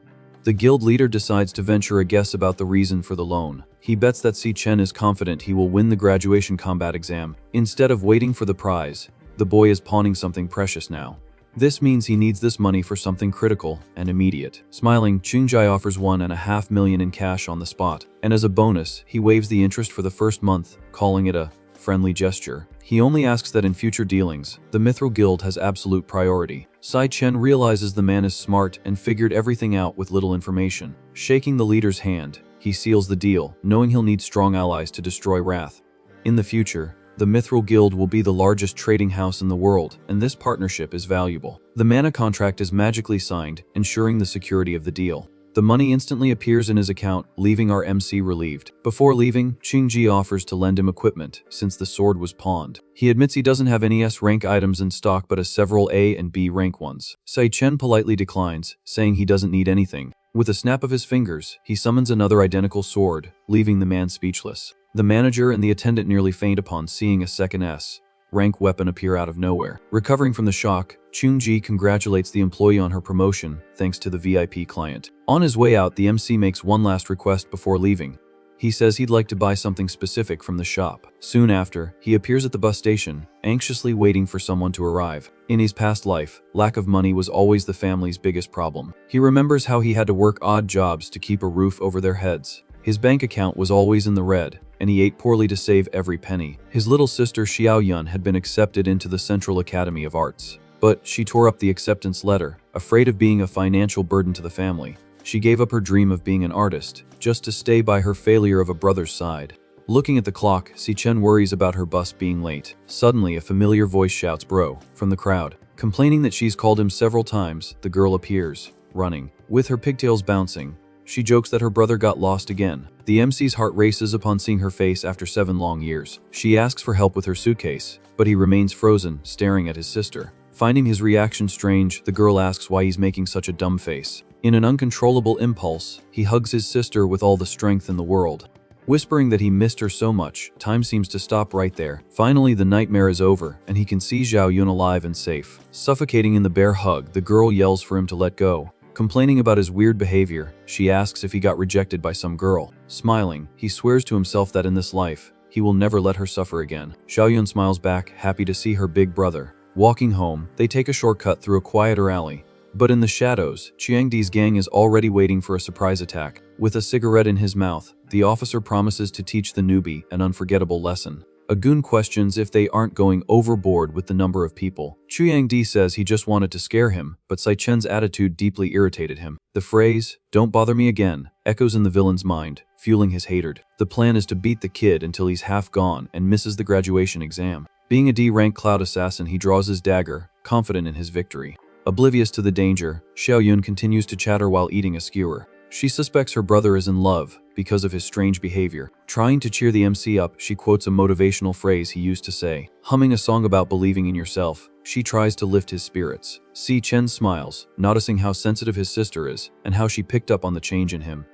The guild leader decides to venture a guess about the reason for the loan. He bets that Si-chen is confident he will win the graduation combat exam. Instead of waiting for the prize, the boy is pawning something precious now. This means he needs this money for something critical and immediate. Smiling, Chunjai offers 1.5 million in cash on the spot, and as a bonus, he waives the interest for the first month, calling it a friendly gesture. He only asks that in future dealings, the Mithril Guild has absolute priority. Si-chen realizes the man is smart and figured everything out with little information. Shaking the leader's hand, he seals the deal, knowing he'll need strong allies to destroy Wrath. In the future, the Mithril Guild will be the largest trading house in the world, and this partnership is valuable. The mana contract is magically signed, ensuring the security of the deal. The money instantly appears in his account, leaving our MC relieved. Before leaving, Qingji offers to lend him equipment, since the sword was pawned. He admits he doesn't have any S-rank items in stock but has several A and B rank ones. Si-chen politely declines, saying he doesn't need anything. With a snap of his fingers, he summons another identical sword, leaving the man speechless. The manager and the attendant nearly faint upon seeing a second S-rank weapon appear out of nowhere. Recovering from the shock, Chun-ji congratulates the employee on her promotion, thanks to the VIP client. On his way out, the MC makes one last request before leaving. He says he'd like to buy something specific from the shop. Soon after, he appears at the bus station, anxiously waiting for someone to arrive. In his past life, lack of money was always the family's biggest problem. He remembers how he had to work odd jobs to keep a roof over their heads. His bank account was always in the red, and he ate poorly to save every penny. His little sister Xiao Yun had been accepted into the Central Academy of Arts, but she tore up the acceptance letter, afraid of being a financial burden to the family. She gave up her dream of being an artist, just to stay by her failure of a brother's side. Looking at the clock, Si-chen worries about her bus being late. Suddenly, a familiar voice shouts "Bro" from the crowd. Complaining that she's called him several times, the girl appears, running, with her pigtails bouncing. She jokes that her brother got lost again. The MC's heart races upon seeing her face after 7 long years. She asks for help with her suitcase, but he remains frozen, staring at his sister. Finding his reaction strange, the girl asks why he's making such a dumb face. In an uncontrollable impulse, he hugs his sister with all the strength in the world. Whispering that he missed her so much, time seems to stop right there. Finally, the nightmare is over, and he can see Xiao Yun alive and safe. Suffocating in the bear hug, the girl yells for him to let go. Complaining about his weird behavior, she asks if he got rejected by some girl. Smiling, he swears to himself that in this life, he will never let her suffer again. Xiaoyun smiles back, happy to see her big brother. Walking home, they take a shortcut through a quieter alley. But in the shadows, Chiangdi's gang is already waiting for a surprise attack. With a cigarette in his mouth, the officer promises to teach the newbie an unforgettable lesson. A goon questions if they aren't going overboard with the number of people. Chiangdi says he just wanted to scare him, but Si-chen's attitude deeply irritated him. The phrase, "Don't bother me again," echoes in the villain's mind, fueling his hatred. The plan is to beat the kid until he's half gone and misses the graduation exam. Being a D-rank cloud assassin, he draws his dagger, confident in his victory. Oblivious to the danger, Xiaoyun continues to chatter while eating a skewer. She suspects her brother is in love because of his strange behavior. Trying to cheer the MC up, she quotes a motivational phrase he used to say. Humming a song about believing in yourself, she tries to lift his spirits. Si-chen smiles, noticing how sensitive his sister is and how she picked up on the change in him.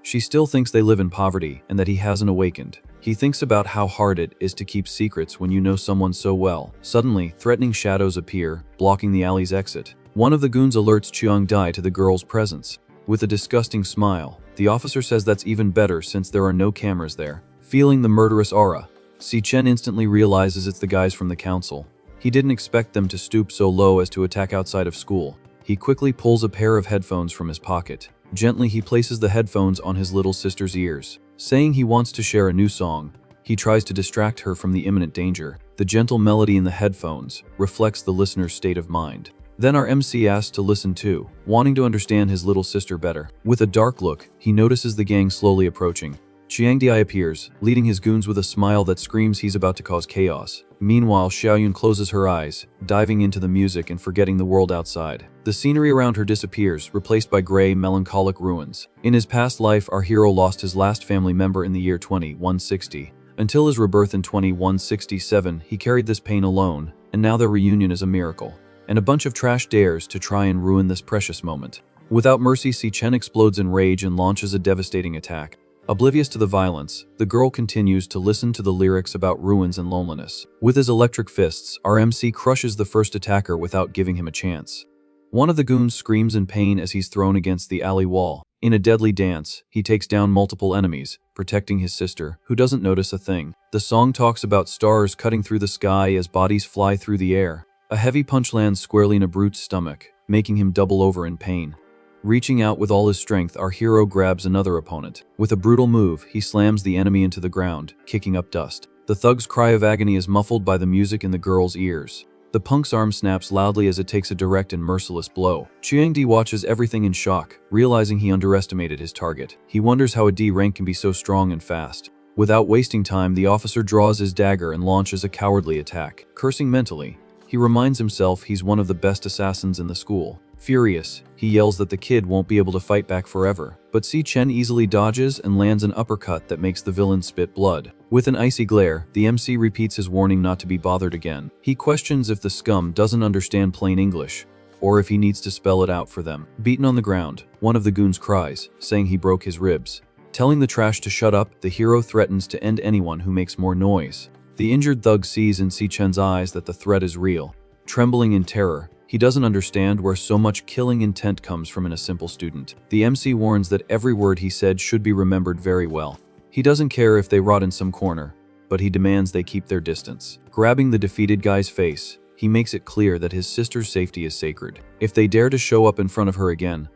She still thinks they live in poverty and that he hasn't awakened. He thinks about how hard it is to keep secrets when you know someone so well. Suddenly, threatening shadows appear, blocking the alley's exit. One of the goons alerts Chiang-dai to the girl's presence. With a disgusting smile, the officer says that's even better since there are no cameras there. Feeling the murderous aura, Si Chen instantly realizes it's the guys from the council. He didn't expect them to stoop so low as to attack outside of school. He quickly pulls a pair of headphones from his pocket. Gently, he places the headphones on his little sister's ears. Saying he wants to share a new song, he tries to distract her from the imminent danger. The gentle melody in the headphones reflects the listener's state of mind. Then our MC asks to listen too, wanting to understand his little sister better. With a dark look, he notices the gang slowly approaching. Chiangdi appears, leading his goons with a smile that screams he's about to cause chaos. Meanwhile, Xiaoyun closes her eyes, diving into the music and forgetting the world outside. The scenery around her disappears, replaced by gray, melancholic ruins. In his past life, our hero lost his last family member in the year 2160. Until his rebirth in 2167, he carried this pain alone, and now their reunion is a miracle. And a bunch of trash dares to try and ruin this precious moment. Without mercy, Si Chen explodes in rage and launches a devastating attack. Oblivious to the violence, the girl continues to listen to the lyrics about ruins and loneliness. With his electric fists, our MC crushes the first attacker without giving him a chance. One of the goons screams in pain as he's thrown against the alley wall. In a deadly dance, he takes down multiple enemies, protecting his sister, who doesn't notice a thing. The song talks about stars cutting through the sky as bodies fly through the air. A heavy punch lands squarely in a brute's stomach, making him double over in pain. Reaching out with all his strength, our hero grabs another opponent. With a brutal move, he slams the enemy into the ground, kicking up dust. The thug's cry of agony is muffled by the music in the girl's ears. The punk's arm snaps loudly as it takes a direct and merciless blow. Chiangdi watches everything in shock, realizing he underestimated his target. He wonders how a D rank can be so strong and fast. Without wasting time, the officer draws his dagger and launches a cowardly attack. Cursing mentally, he reminds himself he's one of the best assassins in the school. Furious, he yells that the kid won't be able to fight back forever. But Si Chen easily dodges and lands an uppercut that makes the villain spit blood. With an icy glare, the MC repeats his warning not to be bothered again. He questions if the scum doesn't understand plain English, or if he needs to spell it out for them. Beaten on the ground, one of the goons cries, saying he broke his ribs. Telling the trash to shut up, the hero threatens to end anyone who makes more noise. The injured thug sees in Si Chen's eyes that the threat is real. Trembling in terror, he doesn't understand where so much killing intent comes from in a simple student. The MC warns that every word he said should be remembered very well. He doesn't care if they rot in some corner, but he demands they keep their distance. Grabbing the defeated guy's face, he makes it clear that his sister's safety is sacred. If they dare to show up in front of her again,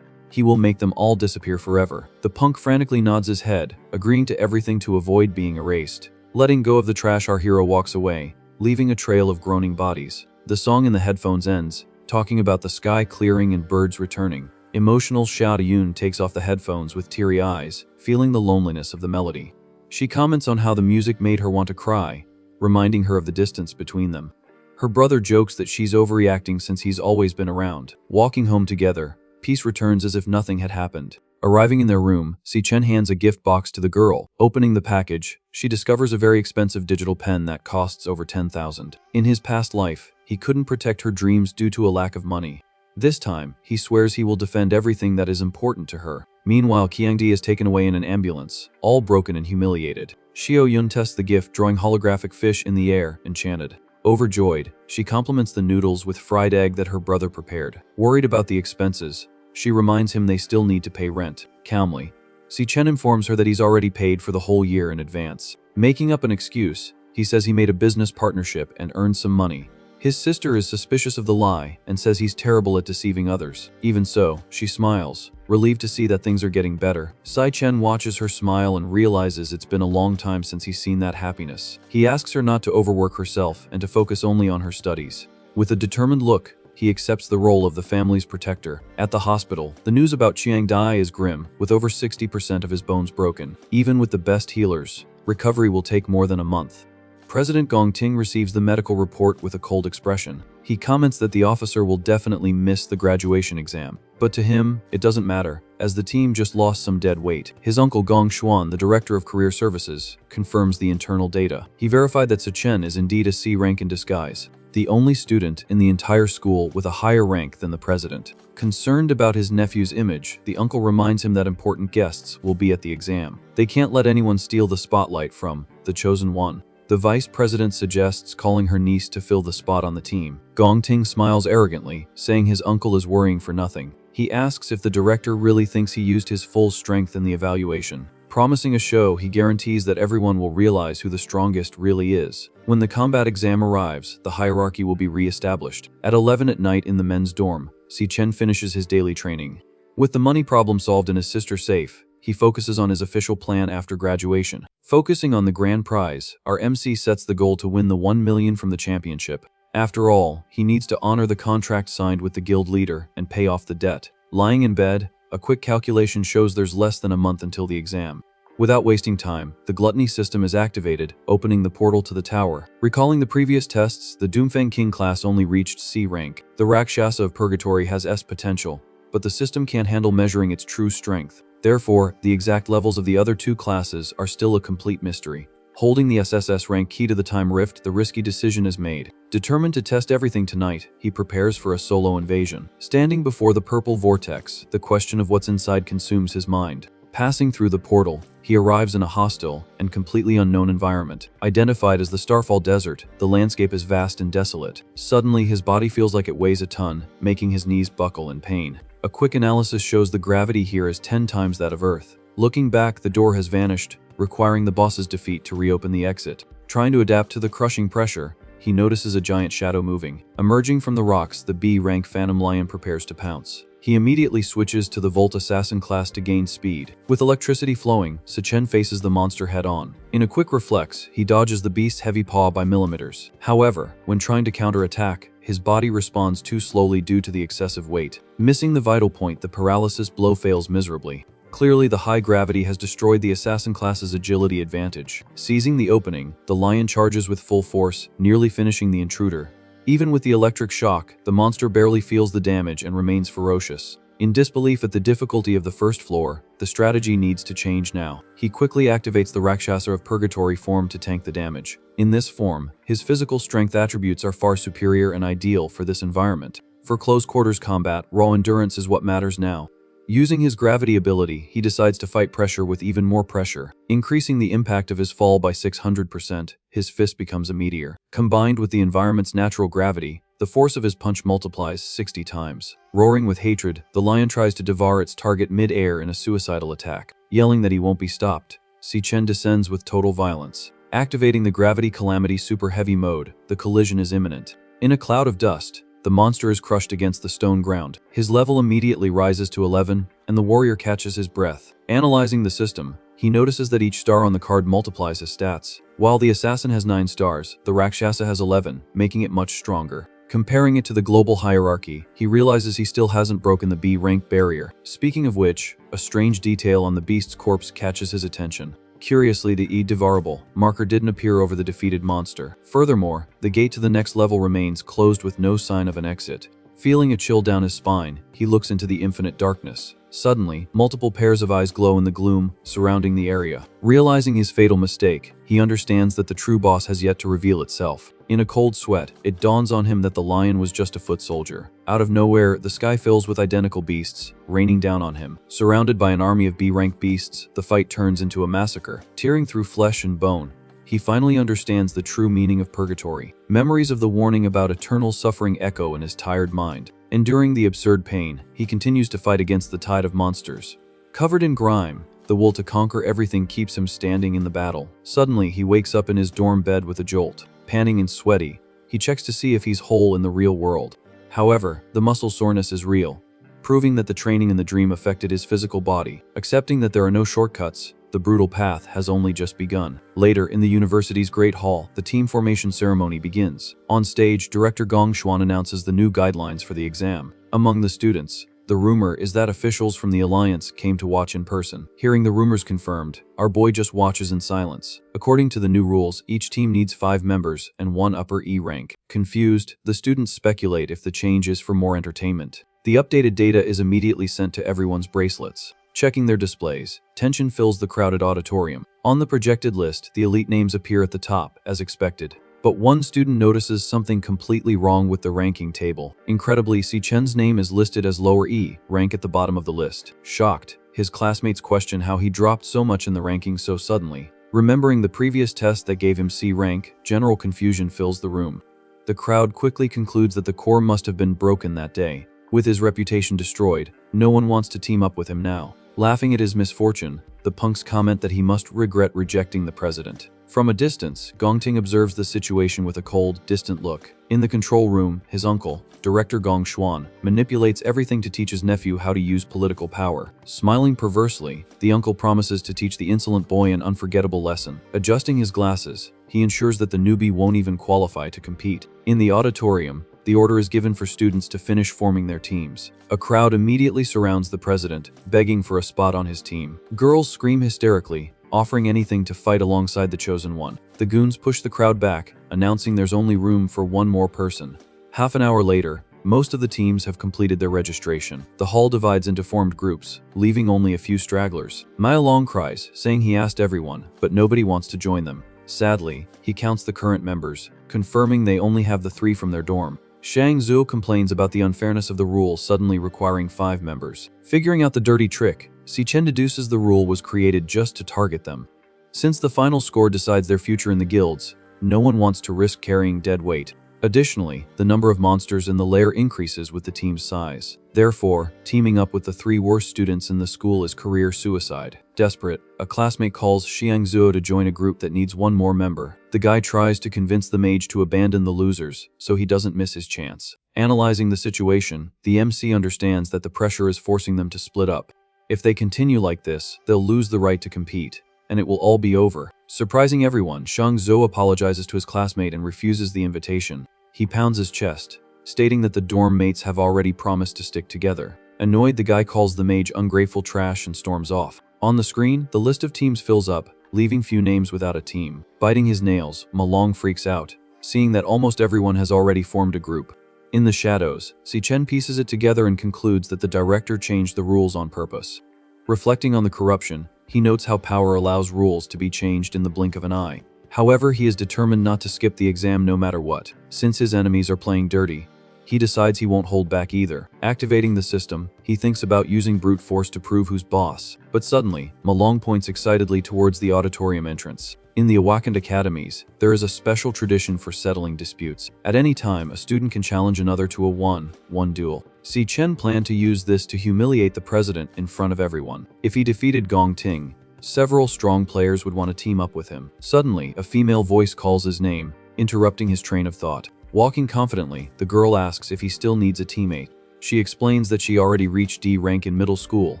he will make them all disappear forever. The punk frantically nods his head, agreeing to everything to avoid being erased. Letting go of the trash, our hero walks away, leaving a trail of groaning bodies. The song in the headphones ends, talking about the sky clearing and birds returning. Emotional Xiaoyun takes off the headphones with teary eyes, feeling the loneliness of the melody. She comments on how the music made her want to cry, reminding her of the distance between them. Her brother jokes that she's overreacting since he's always been around. Walking home together, peace returns as if nothing had happened. Arriving in their room, Si Chen hands a gift box to the girl. Opening the package, she discovers a very expensive digital pen that costs over 10,000. In his past life, he couldn't protect her dreams due to a lack of money. This time, he swears he will defend everything that is important to her. Meanwhile, Qiangdi is taken away in an ambulance, all broken and humiliated. Xiaoyun tests the gift, drawing holographic fish in the air, enchanted. Overjoyed, she compliments the noodles with fried egg that her brother prepared. Worried about the expenses, she reminds him they still need to pay rent. Calmly, Si Chen informs her that he's already paid for the whole year in advance. Making up an excuse, he says he made a business partnership and earned some money. His sister is suspicious of the lie and says he's terrible at deceiving others. Even so, she smiles, relieved to see that things are getting better. Si Chen watches her smile and realizes it's been a long time since he's seen that happiness. He asks her not to overwork herself and to focus only on her studies. With a determined look, he accepts the role of the family's protector. At the hospital, the news about Chiangdi is grim, with over 60% of his bones broken. Even with the best healers, recovery will take more than a month. President Gong Ting receives the medical report with a cold expression. He comments that the officer will definitely miss the graduation exam. But to him, it doesn't matter, as the team just lost some dead weight. His uncle Gong Xuan, the director of career services, confirms the internal data. He verified that Si Chen is indeed a C rank in disguise, the only student in the entire school with a higher rank than the president. Concerned about his nephew's image, the uncle reminds him that important guests will be at the exam. They can't let anyone steal the spotlight from the chosen one. The vice president suggests calling her niece to fill the spot on the team. Gong Ting smiles arrogantly, saying his uncle is worrying for nothing. He asks if the director really thinks he used his full strength in the evaluation. Promising a show, he guarantees that everyone will realize who the strongest really is. When the combat exam arrives, the hierarchy will be re-established. At 11 at night in the men's dorm, Si Chen finishes his daily training. With the money problem solved and his sister safe, he focuses on his official plan after graduation. Focusing on the grand prize, our MC sets the goal to win the 1 million from the championship. After all, he needs to honor the contract signed with the guild leader and pay off the debt. Lying in bed, a quick calculation shows there's less than a month until the exam. Without wasting time, the gluttony system is activated, opening the portal to the tower. Recalling the previous tests, the Doomfang King class only reached C rank. The Rakshasa of Purgatory has S potential, but the system can't handle measuring its true strength. Therefore, the exact levels of the other two classes are still a complete mystery. Holding the SSS rank key to the time rift, the risky decision is made. Determined to test everything tonight, he prepares for a solo invasion. Standing before the purple vortex, the question of what's inside consumes his mind. Passing through the portal, he arrives in a hostile and completely unknown environment. Identified as the Starfall Desert, the landscape is vast and desolate. Suddenly, his body feels like it weighs a ton, making his knees buckle in pain. A quick analysis shows the gravity here is 10 times that of Earth. Looking back, the door has vanished, requiring the boss's defeat to reopen the exit. Trying to adapt to the crushing pressure, he notices a giant shadow moving. Emerging from the rocks, the B-rank Phantom Lion prepares to pounce. He immediately switches to the Volt Assassin class to gain speed. With electricity flowing, Si Chen faces the monster head-on. In a quick reflex, he dodges the beast's heavy paw by millimeters. However, when trying to counterattack, his body responds too slowly due to the excessive weight. Missing the vital point, the paralysis blow fails miserably. Clearly, the high gravity has destroyed the assassin class's agility advantage. Seizing the opening, the lion charges with full force, nearly finishing the intruder. Even with the electric shock, the monster barely feels the damage and remains ferocious. In disbelief at the difficulty of the first floor, the strategy needs to change now. He quickly activates the Rakshasa of Purgatory form to tank the damage. In this form, his physical strength attributes are far superior and ideal for this environment. For close quarters combat, raw endurance is what matters now. Using his gravity ability, he decides to fight pressure with even more pressure. Increasing the impact of his fall by 600%, his fist becomes a meteor. Combined with the environment's natural gravity, the force of his punch multiplies 60 times. Roaring with hatred, the lion tries to devour its target mid-air in a suicidal attack. Yelling that he won't be stopped, Si Chen descends with total violence. Activating the Gravity Calamity Super Heavy mode, the collision is imminent. In a cloud of dust, the monster is crushed against the stone ground. His level immediately rises to 11, and the warrior catches his breath. Analyzing the system, he notices that each star on the card multiplies his stats. While the assassin has 9 stars, the Rakshasa has 11, making it much stronger. Comparing it to the global hierarchy, he realizes he still hasn't broken the B-rank barrier. Speaking of which, a strange detail on the beast's corpse catches his attention. Curiously, the E-Devourable marker didn't appear over the defeated monster. Furthermore, the gate to the next level remains closed with no sign of an exit. Feeling a chill down his spine, he looks into the infinite darkness. Suddenly, multiple pairs of eyes glow in the gloom surrounding the area. Realizing his fatal mistake, he understands that the true boss has yet to reveal itself. In a cold sweat, it dawns on him that the lion was just a foot soldier. Out of nowhere, the sky fills with identical beasts, raining down on him. Surrounded by an army of B-rank beasts, the fight turns into a massacre, tearing through flesh and bone. He finally understands the true meaning of purgatory. Memories of the warning about eternal suffering echo in his tired mind. Enduring the absurd pain, he continues to fight against the tide of monsters. Covered in grime, the will to conquer everything keeps him standing in the battle. Suddenly, he wakes up in his dorm bed with a jolt. Panting and sweaty, he checks to see if he's whole in the real world. However, the muscle soreness is real, proving that the training in the dream affected his physical body. Accepting that there are no shortcuts, the brutal path has only just begun. Later, in the university's Great Hall, the team formation ceremony begins. On stage, Director Gong Xuan announces the new guidelines for the exam. Among the students, the rumor is that officials from the Alliance came to watch in person. Hearing the rumors confirmed, our boy just watches in silence. According to the new rules, each team needs 5 members and 1 upper E rank. Confused, the students speculate if the change is for more entertainment. The updated data is immediately sent to everyone's bracelets. Checking their displays, tension fills the crowded auditorium. On the projected list, the elite names appear at the top, as expected. But one student notices something completely wrong with the ranking table. Incredibly, Si Chen's name is listed as lower E rank at the bottom of the list. Shocked, his classmates question how he dropped so much in the ranking so suddenly. Remembering the previous test that gave him C rank, general confusion fills the room. The crowd quickly concludes that the core must have been broken that day. With his reputation destroyed, no one wants to team up with him now. Laughing at his misfortune, the punks comment that he must regret rejecting the president. From a distance, Gong Ting observes the situation with a cold, distant look. In the control room, his uncle, Director Gong Xuan, manipulates everything to teach his nephew how to use political power. Smiling perversely, the uncle promises to teach the insolent boy an unforgettable lesson. Adjusting his glasses, he ensures that the newbie won't even qualify to compete. In the auditorium, the order is given for students to finish forming their teams. A crowd immediately surrounds the president, begging for a spot on his team. Girls scream hysterically, offering anything to fight alongside the chosen one. The goons push the crowd back, announcing there's only room for one more person. Half an hour later, most of the teams have completed their registration. The hall divides into formed groups, leaving only a few stragglers. Malong cries, saying he asked everyone, but nobody wants to join them. Sadly, he counts the current members, confirming they only have the 3 from their dorm. Shang Zhou complains about the unfairness of the rule suddenly requiring 5 members. Figuring out the dirty trick, Chen deduces the rule was created just to target them. Since the final score decides their future in the guilds, no one wants to risk carrying dead weight. Additionally, the number of monsters in the lair increases with the team's size. Therefore, teaming up with the 3 worst students in the school is career suicide. Desperate, a classmate calls Xiang Zhuo to join a group that needs one more member. The guy tries to convince the mage to abandon the losers, so he doesn't miss his chance. Analyzing the situation, the MC understands that the pressure is forcing them to split up. If they continue like this, they'll lose the right to compete, and it will all be over. Surprising everyone, Xiang Zhou apologizes to his classmate and refuses the invitation. He pounds his chest, stating that the dorm mates have already promised to stick together. Annoyed, the guy calls the mage ungrateful trash and storms off. On the screen, the list of teams fills up, leaving few names without a team. Biting his nails, Malong freaks out, seeing that almost everyone has already formed a group. In the shadows, Chen pieces it together and concludes that the director changed the rules on purpose. Reflecting on the corruption, he notes how power allows rules to be changed in the blink of an eye. However, he is determined not to skip the exam no matter what. Since his enemies are playing dirty, he decides he won't hold back either. Activating the system, he thinks about using brute force to prove who's boss. But suddenly, Malong points excitedly towards the auditorium entrance. In the awakened academies, there is a special tradition for settling disputes. At any time, a student can challenge another to a one-on-one duel. Chen planned to use this to humiliate the president in front of everyone. If he defeated Gong Ting, several strong players would want to team up with him. Suddenly, a female voice calls his name, interrupting his train of thought. Walking confidently, the girl asks if he still needs a teammate. She explains that she already reached D rank in middle school,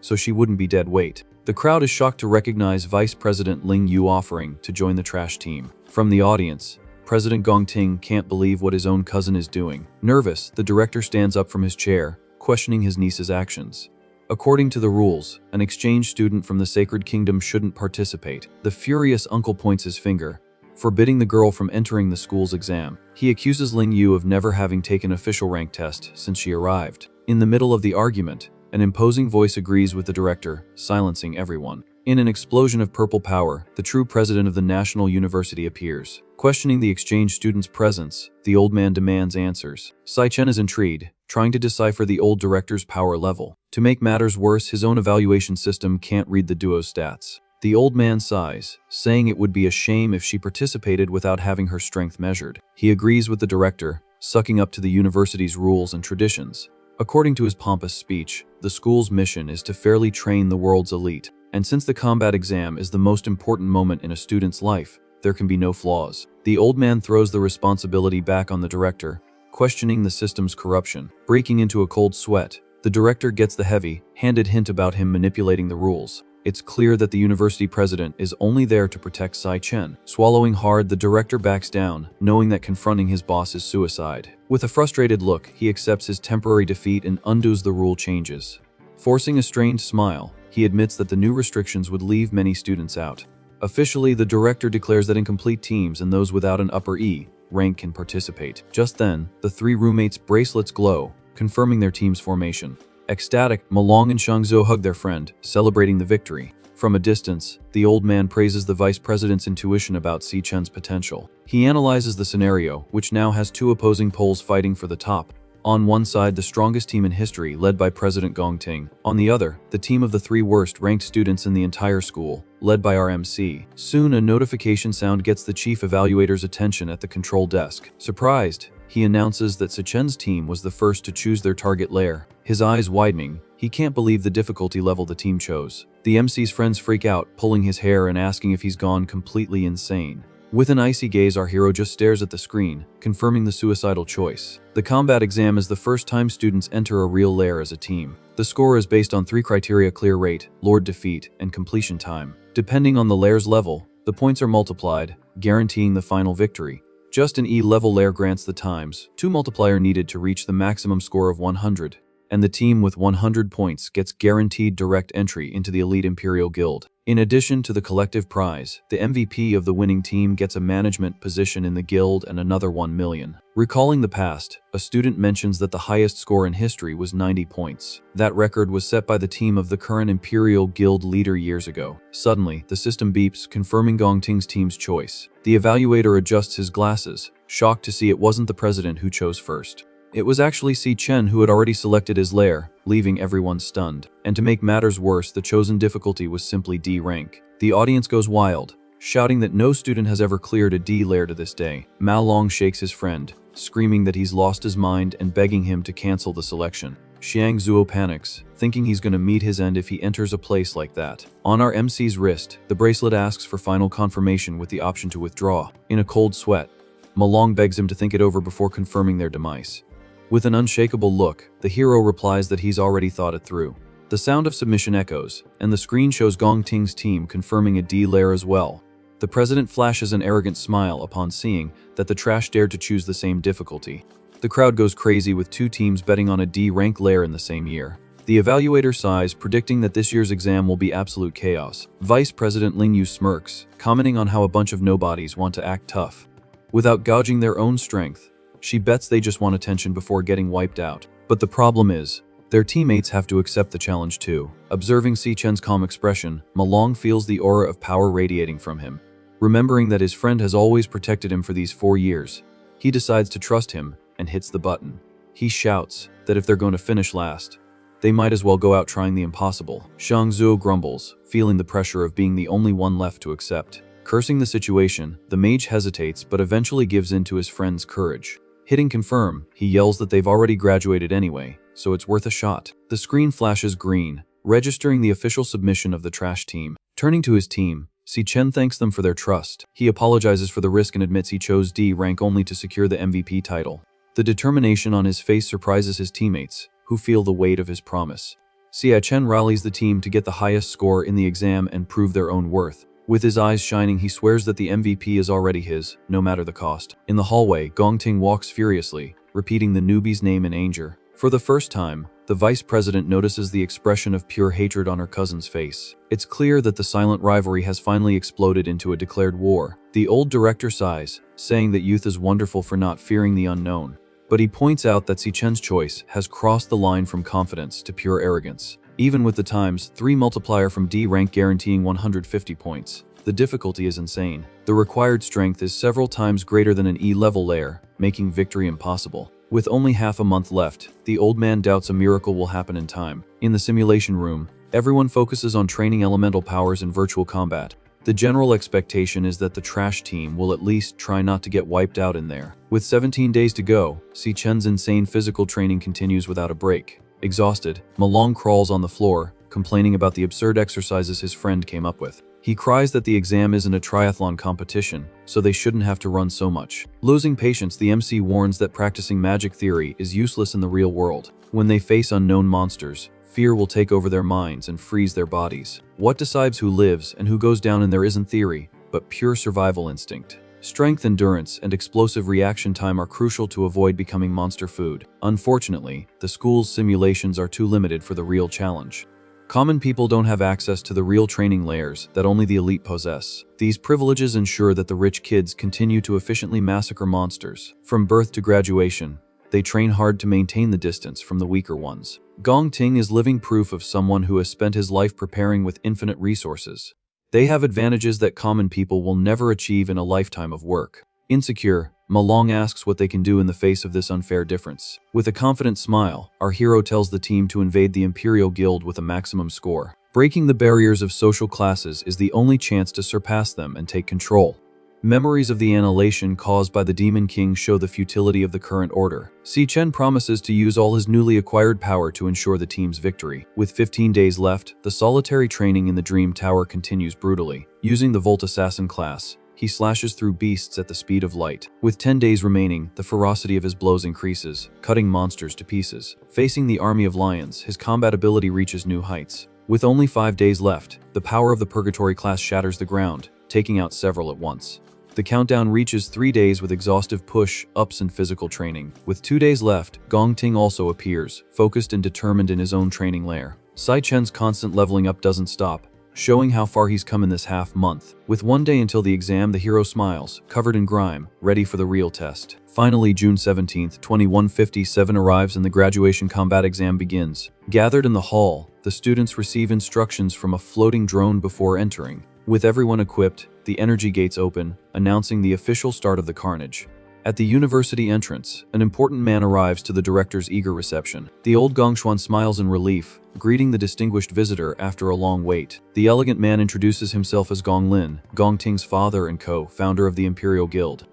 so she wouldn't be dead weight. The crowd is shocked to recognize Vice President Ling Yu offering to join the trash team. From the audience, President Gong Ting can't believe what his own cousin is doing. Nervous, the director stands up from his chair, questioning his niece's actions. According to the rules, an exchange student from the Sacred Kingdom shouldn't participate. The furious uncle points his finger, forbidding the girl from entering the school's exam. He accuses Ling Yu of never having taken official rank test since she arrived. In the middle of the argument, an imposing voice agrees with the director, silencing everyone. In an explosion of purple power, the true president of the National University appears. Questioning the exchange student's presence, the old man demands answers. Chen is intrigued, trying to decipher the old director's power level. To make matters worse, his own evaluation system can't read the duo's stats. The old man sighs, saying it would be a shame if she participated without having her strength measured. He agrees with the director, sucking up to the university's rules and traditions. According to his pompous speech, the school's mission is to fairly train the world's elite. And since the combat exam is the most important moment in a student's life, there can be no flaws. The old man throws the responsibility back on the director, questioning the system's corruption. Breaking into a cold sweat, the director gets the heavy-handed hint about him manipulating the rules. It's clear that the university president is only there to protect Chen. Swallowing hard, the director backs down, knowing that confronting his boss is suicide. With a frustrated look, he accepts his temporary defeat and undoes the rule changes. Forcing a strained smile, he admits that the new restrictions would leave many students out. Officially, the director declares that incomplete teams and those without an upper E rank can participate. Just then, the 3 roommates' bracelets glow, confirming their team's formation. Ecstatic, Malong and Shangzhou hug their friend, celebrating the victory. From a distance, the old man praises the vice president's intuition about Chen's potential. He analyzes the scenario, which now has 2 opposing poles fighting for the top. On one side, the strongest team in history, led by President Gong Ting. On the other, the team of the 3 worst-ranked students in the entire school, led by our MC. Soon, a notification sound gets the chief evaluator's attention at the control desk. Surprised, he announces that Chen's team was the first to choose their target lair. His eyes widening, He can't believe the difficulty level the team chose. The MC's friends freak out, pulling his hair and asking if he's gone completely insane. With an icy gaze, our hero just stares at the screen, confirming the suicidal choice. The combat exam is the first time students enter a real lair as a team. The score is based on 3 criteria: clear rate, lord defeat, and completion time. Depending on the lair's level, the points are multiplied, guaranteeing the final victory. Just an E-level lair grants the times 2 multiplier needed to reach the maximum score of 100, and the team with 100 points gets guaranteed direct entry into the elite Imperial Guild. In addition to the collective prize, the MVP of the winning team gets a management position in the guild and another 1 million. Recalling the past, a student mentions that the highest score in history was 90 points. That record was set by the team of the current Imperial Guild leader years ago. Suddenly, the system beeps, confirming Gong Ting's team's choice. The evaluator adjusts his glasses, shocked to see it wasn't the president who chose first. It was actually Si Chen who had already selected his lair, leaving everyone stunned. And to make matters worse, the chosen difficulty was simply D rank. The audience goes wild, shouting that no student has ever cleared a D lair to this day. Malong shakes his friend, screaming that he's lost his mind and begging him to cancel the selection. Xiang Zuo panics, thinking he's gonna meet his end if he enters a place like that. On our MC's wrist, the bracelet asks for final confirmation with the option to withdraw. In a cold sweat, Malong begs him to think it over before confirming their demise. With an unshakable look, the hero replies that he's already thought it through. The sound of submission echoes, and the screen shows Gong Ting's team confirming a D lair as well. The president flashes an arrogant smile upon seeing that the trash dared to choose the same difficulty. The crowd goes crazy with 2 teams betting on a D rank lair in the same year. The evaluator sighs, predicting that this year's exam will be absolute chaos. Vice President Ling Yu smirks, commenting on how a bunch of nobodies want to act tough without gauging their own strength. She bets they just want attention before getting wiped out. But the problem is, their teammates have to accept the challenge too. Observing Si Chen's calm expression, Malong feels the aura of power radiating from him. Remembering that his friend has always protected him for these 4 years, he decides to trust him and hits the button. He shouts that if they're going to finish last, they might as well go out trying the impossible. Xiang Zuo grumbles, feeling the pressure of being the only one left to accept. Cursing the situation, the mage hesitates but eventually gives in to his friend's courage. Hitting confirm, he yells that they've already graduated anyway, so it's worth a shot. The screen flashes green, registering the official submission of the trash team. Turning to his team, Si Chen thanks them for their trust. He apologizes for the risk and admits he chose D rank only to secure the MVP title. The determination on his face surprises his teammates, who feel the weight of his promise. Si Chen rallies the team to get the highest score in the exam and prove their own worth. With his eyes shining, he swears that the MVP is already his, no matter the cost. In the hallway, Gong Ting walks furiously, repeating the newbie's name in anger. For the first time, the vice president notices the expression of pure hatred on her cousin's face. It's clear that the silent rivalry has finally exploded into a declared war. The old director sighs, saying that youth is wonderful for not fearing the unknown. But he points out that Si Chen's choice has crossed the line from confidence to pure arrogance. Even with the times 3 multiplier from D rank guaranteeing 150 points, the difficulty is insane. The required strength is several times greater than an E-level lair, making victory impossible. With only half a month left, the old man doubts a miracle will happen in time. In the simulation room, everyone focuses on training elemental powers in virtual combat. The general expectation is that the trash team will at least try not to get wiped out in there. With 17 days to go, Si Chen's insane physical training continues without a break. Exhausted, Malong crawls on the floor, complaining about the absurd exercises his friend came up with. He cries that the exam isn't a triathlon competition, so they shouldn't have to run so much. Losing patience, the MC warns that practicing magic theory is useless in the real world. When they face unknown monsters, fear will take over their minds and freeze their bodies. What decides who lives and who goes down in there isn't theory, but pure survival instinct. Strength, endurance, and explosive reaction time are crucial to avoid becoming monster food. Unfortunately, the school's simulations are too limited for the real challenge. Common people don't have access to the real training layers that only the elite possess. These privileges ensure that the rich kids continue to efficiently massacre monsters. From birth to graduation, they train hard to maintain the distance from the weaker ones. Gong Ting is living proof of someone who has spent his life preparing with infinite resources. They have advantages that common people will never achieve in a lifetime of work. Insecure, Malong asks what they can do in the face of this unfair difference. With a confident smile, our hero tells the team to invade the Imperial Guild with a maximum score. Breaking the barriers of social classes is the only chance to surpass them and take control. Memories of the annihilation caused by the Demon King show the futility of the current order. Si Chen promises to use all his newly acquired power to ensure the team's victory. With 15 days left, the solitary training in the Dream Tower continues brutally. Using the Volt Assassin class, he slashes through beasts at the speed of light. With 10 days remaining, the ferocity of his blows increases, cutting monsters to pieces. Facing the army of lions, his combat ability reaches new heights. With only 5 days left, the power of the Purgatory class shatters the ground, taking out several at once. The countdown reaches 3 days with exhaustive push-ups and physical training. With 2 days left, Gong Ting also appears, focused and determined in his own training lair. Si Chen's constant leveling up doesn't stop, showing how far he's come in this half-month. With 1 day until the exam, the hero smiles, covered in grime, ready for the real test. Finally, June 17th, 2157 arrives and the graduation combat exam begins. Gathered in the hall, the students receive instructions from a floating drone before entering. With everyone equipped, the energy gates open, announcing the official start of the carnage. At the university entrance, an important man arrives to the director's eager reception. The old Gongshuan smiles in relief, greeting the distinguished visitor after a long wait. The elegant man introduces himself as Gong Lin, Gong Ting's father and co-founder of the Imperial Guild.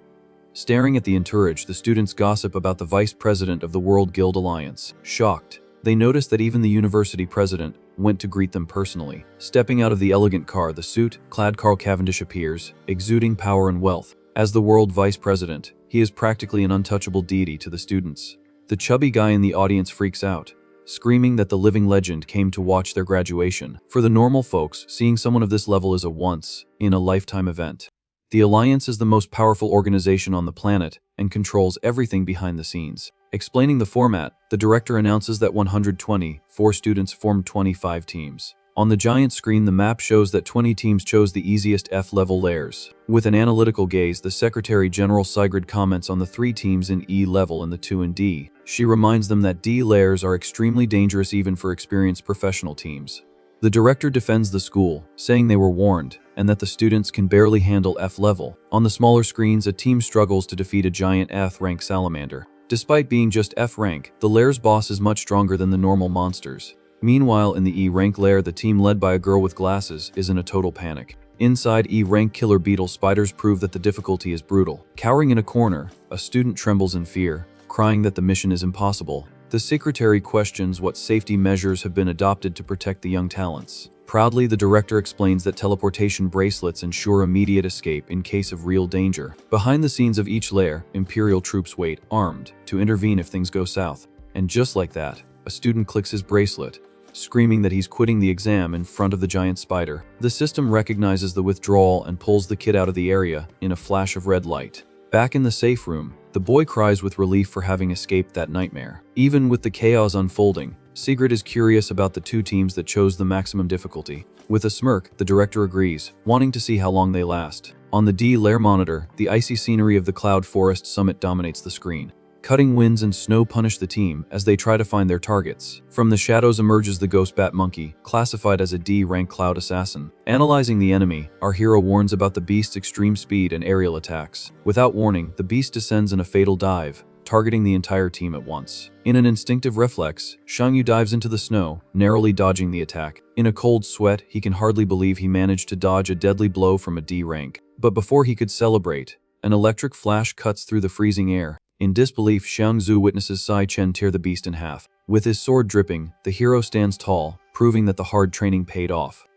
Staring at the entourage, the students gossip about the vice president of the World Guild Alliance. Shocked, they notice that even the university president went to greet them personally. Stepping out of the elegant car, the suit-clad Carl Cavendish appears, exuding power and wealth. As the world vice president, he is practically an untouchable deity to the students. The chubby guy in the audience freaks out, screaming that the living legend came to watch their graduation. For the normal folks, seeing someone of this level is a once-in-a-lifetime event. The Alliance is the most powerful organization on the planet and controls everything behind the scenes. Explaining the format, the director announces that 124 students formed 25 teams. On the giant screen, the map shows that 20 teams chose the easiest F-level lairs. With an analytical gaze, the Secretary General Sigrid comments on the 3 teams in E-level and the 2 in D. She reminds them that D lairs are extremely dangerous even for experienced professional teams. The director defends the school, saying they were warned, and that the students can barely handle F-level. On the smaller screens, a team struggles to defeat a giant F-rank salamander. Despite being just F-rank, the lair's boss is much stronger than the normal monsters. Meanwhile, in the E-rank lair, the team led by a girl with glasses is in a total panic. Inside, E-rank killer beetle spiders prove that the difficulty is brutal. Cowering in a corner, a student trembles in fear, crying that the mission is impossible. The secretary questions what safety measures have been adopted to protect the young talents. Proudly, the director explains that teleportation bracelets ensure immediate escape in case of real danger. Behind the scenes of each lair, Imperial troops wait, armed, to intervene if things go south. And just like that, a student clicks his bracelet, screaming that he's quitting the exam in front of the giant spider. The system recognizes the withdrawal and pulls the kid out of the area in a flash of red light. Back in the safe room, the boy cries with relief for having escaped that nightmare. Even with the chaos unfolding, Sigrid is curious about the 2 teams that chose the maximum difficulty. With a smirk, the director agrees, wanting to see how long they last. On the D lair monitor, the icy scenery of the Cloud Forest summit dominates the screen. Cutting winds and snow punish the team as they try to find their targets. From the shadows emerges the Ghost Bat Monkey, classified as a D-rank cloud assassin. Analyzing the enemy, our hero warns about the beast's extreme speed and aerial attacks. Without warning, the beast descends in a fatal dive, targeting the entire team at once. In an instinctive reflex, Shangyu dives into the snow, narrowly dodging the attack. In a cold sweat, he can hardly believe he managed to dodge a deadly blow from a D rank. But before he could celebrate, an electric flash cuts through the freezing air. In disbelief, Xiangzu witnesses Si Chen tear the beast in half. With his sword dripping, the hero stands tall, proving that the hard training paid off.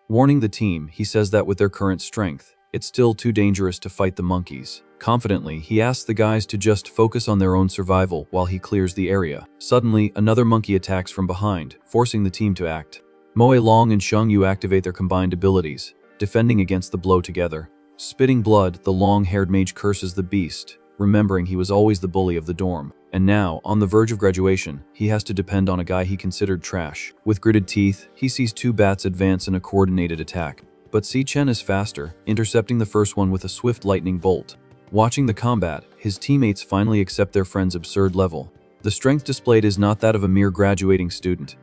Warning the team, he says that with their current strength, it's still too dangerous to fight the monkeys. Confidently, he asks the guys to just focus on their own survival while he clears the area. Suddenly, another monkey attacks from behind, forcing the team to act. Moe Long and Shangyu activate their combined abilities, defending against the blow together. Spitting blood, the long-haired mage curses the beast, remembering he was always the bully of the dorm. And now, on the verge of graduation, he has to depend on a guy he considered trash. With gritted teeth, he sees 2 bats advance in a coordinated attack. But Si Chen is faster, intercepting the first one with a swift lightning bolt. Watching the combat, his teammates finally accept their friend's absurd level. The strength displayed is not that of a mere graduating student.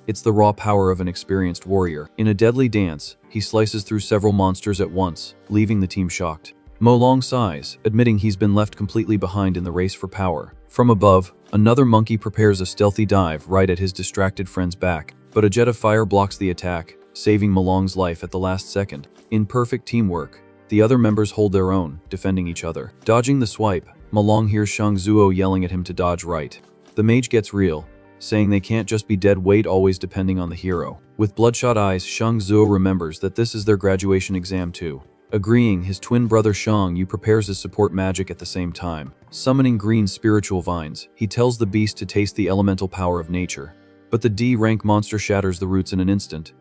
It's the raw power of an experienced warrior. In a deadly dance, he slices through several monsters at once, leaving the team shocked. Malong sighs, admitting he's been left completely behind in the race for power. From above, another monkey prepares a stealthy dive right at his distracted friend's back, but a jet of fire blocks the attack, saving Malong's life at the last second. In perfect teamwork, The other members hold their own, defending each other. Dodging the swipe, Malong hears Shang Zuo yelling at him to dodge right. The mage gets real, saying they can't just be dead weight always depending on the hero. With bloodshot eyes, Shang Zuo remembers that this is their graduation exam too. Agreeing, his twin brother Shang Yu prepares his support magic at the same time. Summoning green spiritual vines, he tells the beast to taste the elemental power of nature. But the D-rank monster shatters the roots in an instant,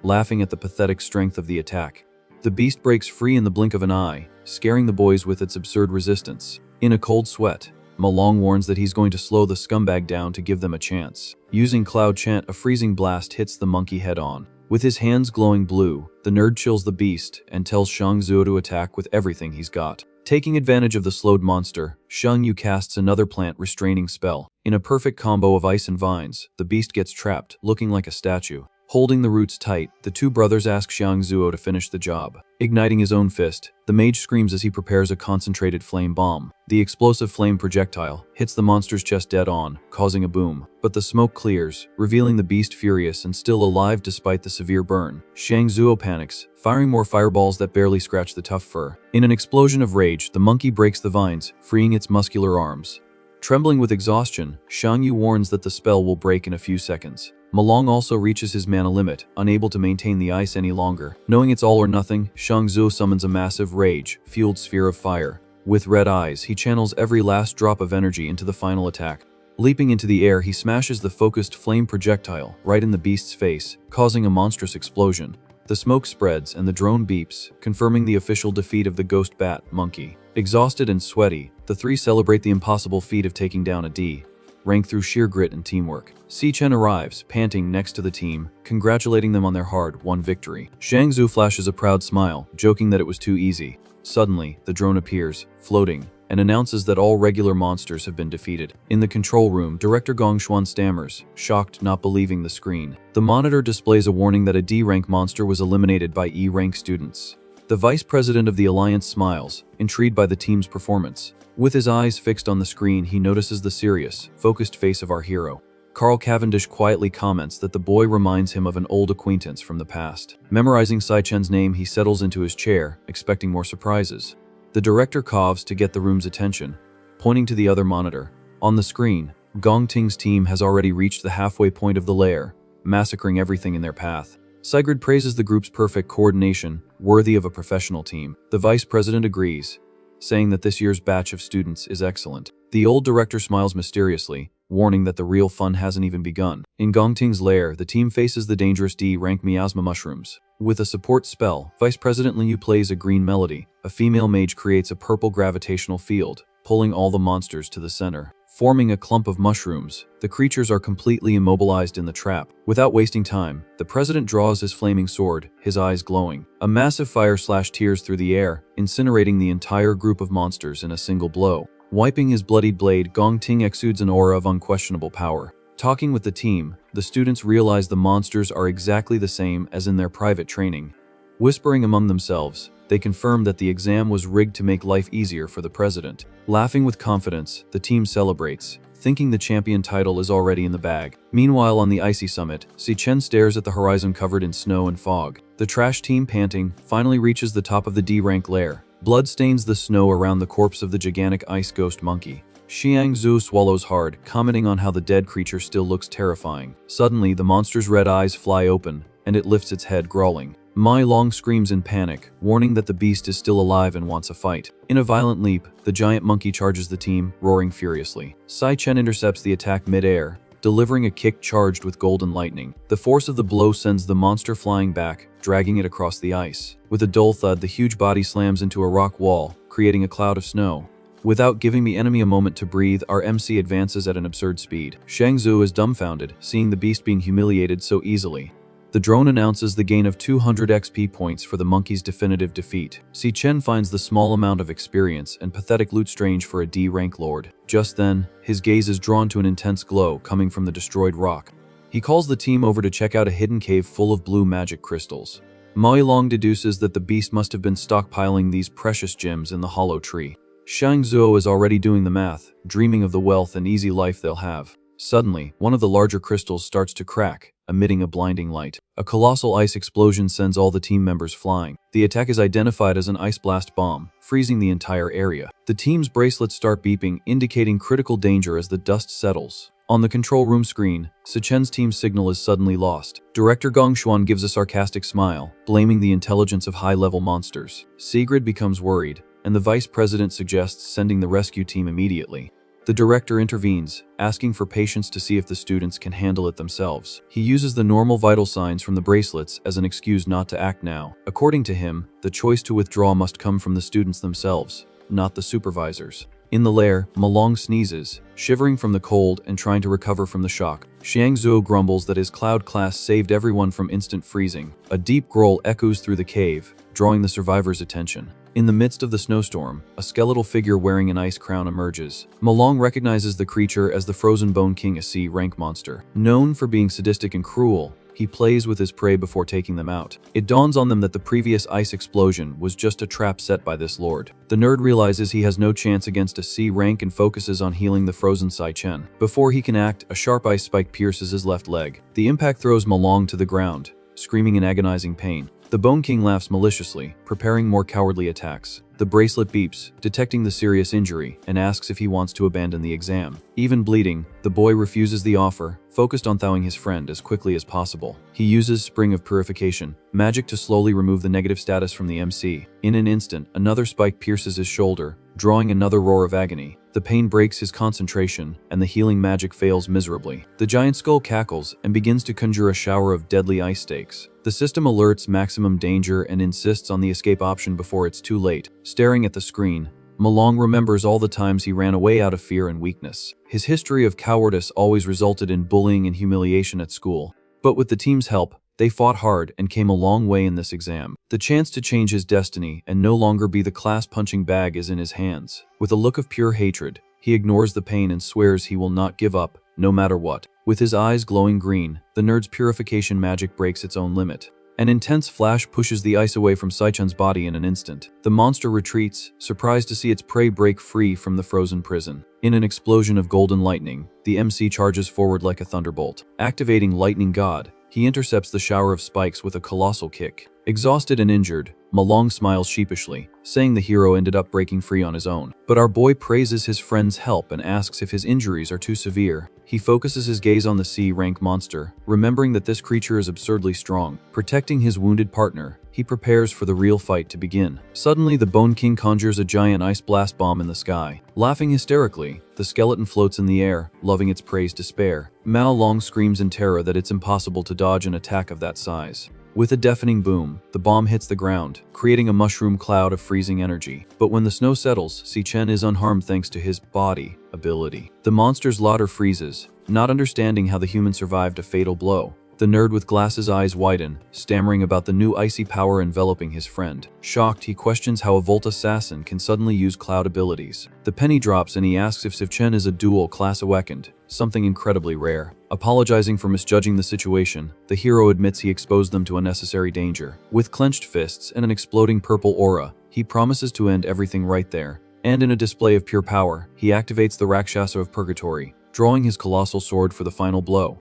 laughing at the pathetic strength of the attack. The beast breaks free in the blink of an eye, scaring the boys with its absurd resistance. In a cold sweat, Malong warns that he's going to slow the scumbag down to give them a chance. Using Cloud Chant, a freezing blast hits the monkey head-on. With his hands glowing blue, the nerd chills the beast and tells Shang Zuo to attack with everything he's got. Taking advantage of the slowed monster, Shang Yu casts another plant restraining spell. In a perfect combo of ice and vines, the beast gets trapped, looking like a statue. Holding the roots tight, the two brothers ask Shang Zuo to finish the job. Igniting his own fist, the mage screams as he prepares a concentrated flame bomb. The explosive flame projectile hits the monster's chest dead on, causing a boom. But the smoke clears, revealing the beast furious and still alive despite the severe burn. Shang Zuo panics, firing more fireballs that barely scratch the tough fur. In an explosion of rage, the monkey breaks the vines, freeing its muscular arms. Trembling with exhaustion, Shang Yu warns that the spell will break in a few seconds. Malong also reaches his mana limit, unable to maintain the ice any longer. Knowing it's all or nothing, Shang Zuo summons a massive rage-fueled sphere of fire. With red eyes, he channels every last drop of energy into the final attack. Leaping into the air, he smashes the focused flame projectile right in the beast's face, causing a monstrous explosion. The smoke spreads and the drone beeps, confirming the official defeat of the ghost bat monkey. Exhausted and sweaty, the three celebrate the impossible feat of taking down a D rank through sheer grit and teamwork. Si Chen arrives, panting next to the team, congratulating them on their hard-won victory. Shang Zhu flashes a proud smile, joking that it was too easy. Suddenly, the drone appears, floating, and announces that all regular monsters have been defeated. In the control room, Director Gong Xuan stammers, shocked, not believing the screen. The monitor displays a warning that a D-rank monster was eliminated by E-rank students. The vice president of the Alliance smiles, intrigued by the team's performance. With his eyes fixed on the screen, he notices the serious, focused face of our hero. Carl Cavendish quietly comments that the boy reminds him of an old acquaintance from the past. Memorizing Sai Chen's name, he settles into his chair, expecting more surprises. The director coughs to get the room's attention, pointing to the other monitor. On the screen, Gong Ting's team has already reached the halfway point of the lair, massacring everything in their path. Sigrid praises the group's perfect coordination, worthy of a professional team. The vice president agrees, saying that this year's batch of students is excellent. The old director smiles mysteriously, warning that the real fun hasn't even begun. In Gong Ting's lair, the team faces the dangerous D-rank miasma mushrooms. With a support spell, Vice President Liu plays a green melody. A female mage creates a purple gravitational field, pulling all the monsters to the center. Forming a clump of mushrooms, the creatures are completely immobilized in the trap. Without wasting time, the president draws his flaming sword, his eyes glowing. A massive fire tears through the air, incinerating the entire group of monsters in a single blow. Wiping his bloodied blade, Gong Ting exudes an aura of unquestionable power. Talking with the team, the students realize the monsters are exactly the same as in their private training. Whispering among themselves, they confirm that the exam was rigged to make life easier for the president. Laughing with confidence, the team celebrates, thinking the champion title is already in the bag. Meanwhile, on the icy summit, Si Chen stares at the horizon covered in snow and fog. The trash team, panting, finally reaches the top of the D-rank lair. Blood stains the snow around the corpse of the gigantic ice ghost monkey. Xiang Zhu swallows hard, commenting on how the dead creature still looks terrifying. Suddenly, the monster's red eyes fly open, and it lifts its head, growling. Malong screams in panic, warning that the beast is still alive and wants a fight. In a violent leap, the giant monkey charges the team, roaring furiously. Sai Chen intercepts the attack mid-air, delivering a kick charged with golden lightning. The force of the blow sends the monster flying back, dragging it across the ice. With a dull thud, the huge body slams into a rock wall, creating a cloud of snow. Without giving the enemy a moment to breathe, our MC advances at an absurd speed. Shang Zhu is dumbfounded, seeing the beast being humiliated so easily. The drone announces the gain of 200 XP points for the monkey's definitive defeat. Si Chen finds the small amount of experience and pathetic loot strange for a D-rank lord. Just then, his gaze is drawn to an intense glow coming from the destroyed rock. He calls the team over to check out a hidden cave full of blue magic crystals. Malong deduces that the beast must have been stockpiling these precious gems in the hollow tree. Shang Zuo is already doing the math, dreaming of the wealth and easy life they'll have. Suddenly, one of the larger crystals starts to crack, emitting a blinding light. A colossal ice explosion sends all the team members flying. The attack is identified as an ice blast bomb, freezing the entire area. The team's bracelets start beeping, indicating critical danger as the dust settles. On the control room screen, Sichen's team signal is suddenly lost. Director Gong Xuan gives a sarcastic smile, blaming the intelligence of high-level monsters. Sigrid becomes worried, and the vice president suggests sending the rescue team immediately. The director intervenes, asking for patience to see if the students can handle it themselves. He uses the normal vital signs from the bracelets as an excuse not to act now. According to him, the choice to withdraw must come from the students themselves, not the supervisors. In the lair, Malong sneezes, shivering from the cold and trying to recover from the shock. Xiang Zhuo grumbles that his cloud class saved everyone from instant freezing. A deep growl echoes through the cave, drawing the survivors' attention. In the midst of the snowstorm, a skeletal figure wearing an ice crown emerges. Malong recognizes the creature as the Frozen Bone King, a C-rank monster. Known for being sadistic and cruel, he plays with his prey before taking them out. It dawns on them that the previous ice explosion was just a trap set by this lord. The nerd realizes he has no chance against a C rank and focuses on healing the frozen Sai Chen. Before he can act, a sharp ice spike pierces his left leg. The impact throws Malong to the ground, screaming in agonizing pain. The Bone King laughs maliciously, preparing more cowardly attacks. The bracelet beeps, detecting the serious injury, and asks if he wants to abandon the exam. Even bleeding, the boy refuses the offer, focused on thawing his friend as quickly as possible. He uses Spring of Purification, magic to slowly remove the negative status from the MC. In an instant, another spike pierces his shoulder, drawing another roar of agony. The pain breaks his concentration, and the healing magic fails miserably. The giant skull cackles and begins to conjure a shower of deadly ice stakes. The system alerts maximum danger and insists on the escape option before it's too late. Staring at the screen, Malong remembers all the times he ran away out of fear and weakness. His history of cowardice always resulted in bullying and humiliation at school. But with the team's help, they fought hard and came a long way in this exam. The chance to change his destiny and no longer be the class punching bag is in his hands. With a look of pure hatred, he ignores the pain and swears he will not give up, no matter what. With his eyes glowing green, the nerd's purification magic breaks its own limit. An intense flash pushes the ice away from Saichen's body in an instant. The monster retreats, surprised to see its prey break free from the frozen prison. In an explosion of golden lightning, the MC charges forward like a thunderbolt. Activating Lightning God, he intercepts the shower of spikes with a colossal kick. Exhausted and injured, Malong smiles sheepishly, saying the hero ended up breaking free on his own. But our boy praises his friend's help and asks if his injuries are too severe. He focuses his gaze on the C-rank monster, remembering that this creature is absurdly strong. Protecting his wounded partner, he prepares for the real fight to begin. Suddenly, the Bone King conjures a giant ice blast bomb in the sky. Laughing hysterically, the skeleton floats in the air, loving its prey's despair. Malong screams in terror that it's impossible to dodge an attack of that size. With a deafening boom, the bomb hits the ground, creating a mushroom cloud of freezing energy. But when the snow settles, Sichen is unharmed thanks to his body ability. The monster's laughter freezes, not understanding how the human survived a fatal blow. The nerd with glasses eyes widen, stammering about the new icy power enveloping his friend. Shocked, he questions how a Volt assassin can suddenly use cloud abilities. The penny drops and he asks if Sivchen is a dual class awakened, something incredibly rare. Apologizing for misjudging the situation, the hero admits he exposed them to unnecessary danger. With clenched fists and an exploding purple aura, he promises to end everything right there. And in a display of pure power, he activates the Rakshasa of Purgatory, drawing his colossal sword for the final blow.